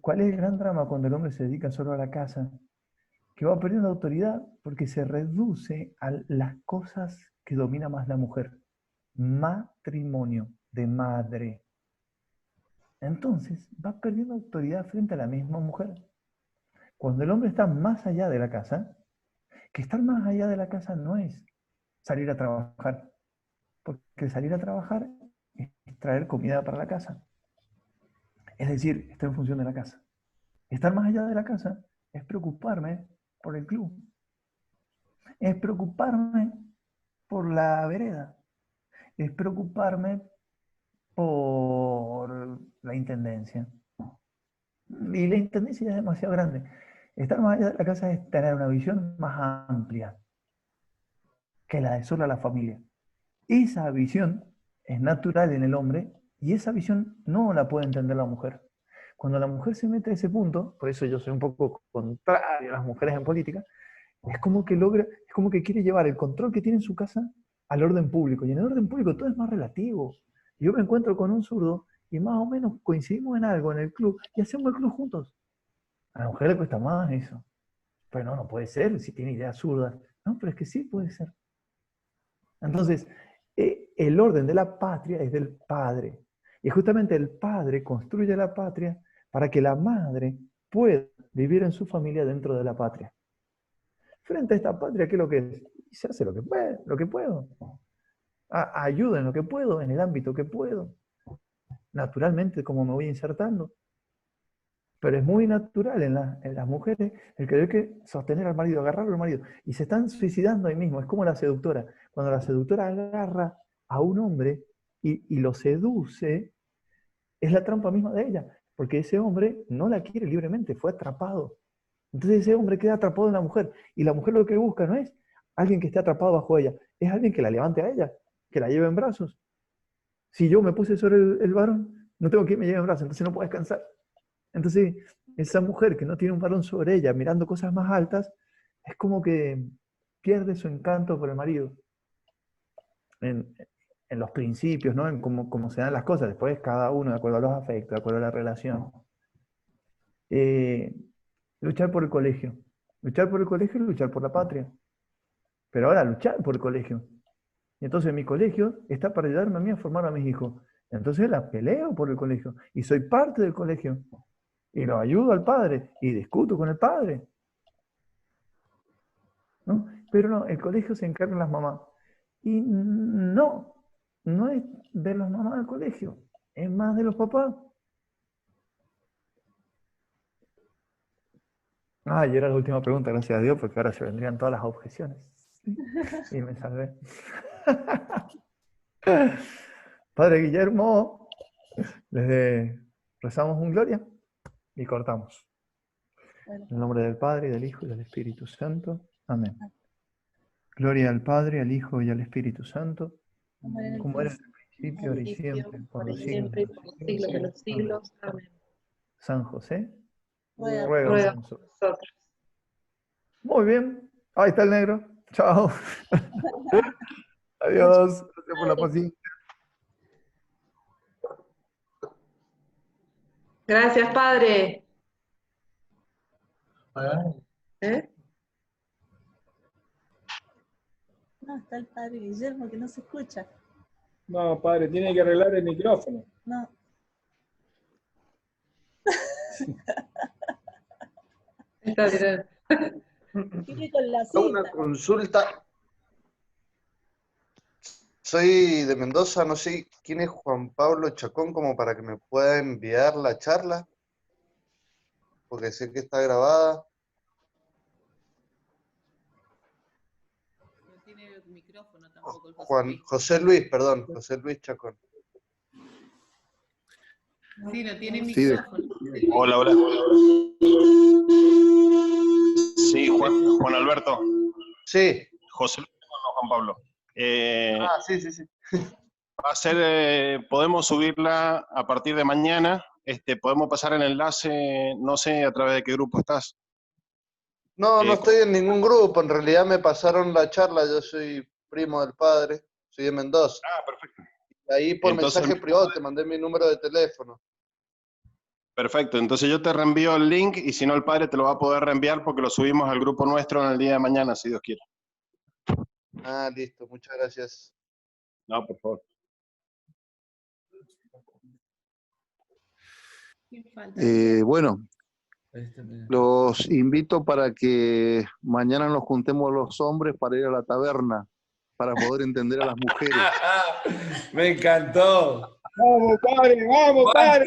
¿Cuál es el gran drama cuando el hombre se dedica solo a la casa? Que va perdiendo autoridad porque se reduce a las cosas que domina más la mujer. Matrimonio, de madre. Entonces va perdiendo autoridad frente a la misma mujer. Cuando el hombre está más allá de la casa, que estar más allá de la casa no es salir a trabajar, porque salir a trabajar es traer comida para la casa. Es decir, estar en función de la casa. Estar más allá de la casa es preocuparme por el club, es preocuparme por la vereda, es preocuparme por la intendencia. Y la intendencia ya es demasiado grande. Estar más allá de la casa es tener una visión más amplia que la de sola la familia. Esa visión es natural en el hombre y esa visión no la puede entender la mujer. Cuando la mujer se mete a ese punto, por eso yo soy un poco contrario a las mujeres en política, Es como que logra, es como que quiere llevar el control que tiene en su casa al orden público. Y en el orden público todo es más relativo. Yo me encuentro con un zurdo y más o menos coincidimos en algo en el club y hacemos el club juntos. A la mujer le cuesta más eso. Pero no, no puede ser si tiene ideas zurdas. No, pero es que sí puede ser. Entonces, el orden de la patria es del padre. Y justamente el padre construye la patria para que la madre pueda vivir en su familia dentro de la patria. Frente a esta patria, ¿qué es lo que es? Y se hace lo que puedo. Ayudo en lo que puedo, en el ámbito que puedo. Naturalmente, como me voy insertando. Pero es muy natural en las mujeres el querer que sostener al marido, agarrarlo al marido. Y se están suicidando ahí mismo. Es como la seductora. Cuando la seductora agarra a un hombre y lo seduce, es la trampa misma de ella. Porque ese hombre no la quiere libremente, fue atrapado. Entonces ese hombre queda atrapado en la mujer. Y la mujer lo que busca no es alguien que esté atrapado bajo ella, es alguien que la levante a ella, que la lleve en brazos. Si yo me puse sobre el varón, no tengo quien me lleve en brazos, entonces no puedo descansar. Entonces, esa mujer que no tiene un varón sobre ella, mirando cosas más altas, es como que pierde su encanto por el marido. En los principios, ¿no? En cómo se dan las cosas. Después cada uno, de acuerdo a los afectos, de acuerdo a la relación. Luchar por el colegio. Luchar por el colegio es luchar por la patria. Pero ahora luchar por el colegio. Y entonces mi colegio está para ayudarme a mí a formar a mis hijos. Entonces la peleo por el colegio. Y soy parte del colegio. Y lo ayudo al padre. Y discuto con el padre. ¿No? Pero no, el colegio se encarga de las mamás. Y no es de las mamás del colegio. Es más de los papás. Y era la última pregunta, gracias a Dios, porque ahora se vendrían todas las objeciones. Y me salvé. Padre Guillermo, rezamos un gloria y cortamos. Bueno. En el nombre del Padre, y del Hijo, y del Espíritu Santo. Amén. Gloria al Padre, al Hijo y al Espíritu Santo, como era en el principio, ahora y siempre, por los siglos de los siglos. Amén. San José, Ruega ruega por nosotros. Muy bien. Ahí está el negro. Chao. Adiós. Gracias por la paciencia. Gracias, Padre. ¿Eh? No, está el padre Guillermo que no se escucha. No, padre, tiene que arreglar el micrófono. No. Está bien. Sigue con la Una cita. consulta. Soy de Mendoza, no sé quién es Juan Pablo Chacón, como para que me pueda enviar la charla, porque sé que está grabada. No tiene el micrófono tampoco el José Luis, perdón, José Luis Chacón. Sí, no tiene Sí, micrófono. Hola, hola. Sí, Juan Alberto. Sí. José Luis, no, Juan Pablo. Sí. Va a ser, podemos subirla a partir de mañana. Podemos pasar el enlace, no sé a través de qué grupo estás. No estoy en ningún grupo, en realidad me pasaron la charla, yo soy primo del padre, soy de Mendoza. Perfecto. Ahí por Entonces, mensaje privado te mandé mi número de teléfono. Perfecto, entonces yo te reenvío el link y si no el padre te lo va a poder reenviar porque lo subimos al grupo nuestro en el día de mañana, si Dios quiere. Listo, muchas gracias. No, por favor. Bueno, los invito para que mañana nos juntemos los hombres para ir a la taberna, para poder entender a las mujeres. Me encantó. Vamos, padre, vamos, padre.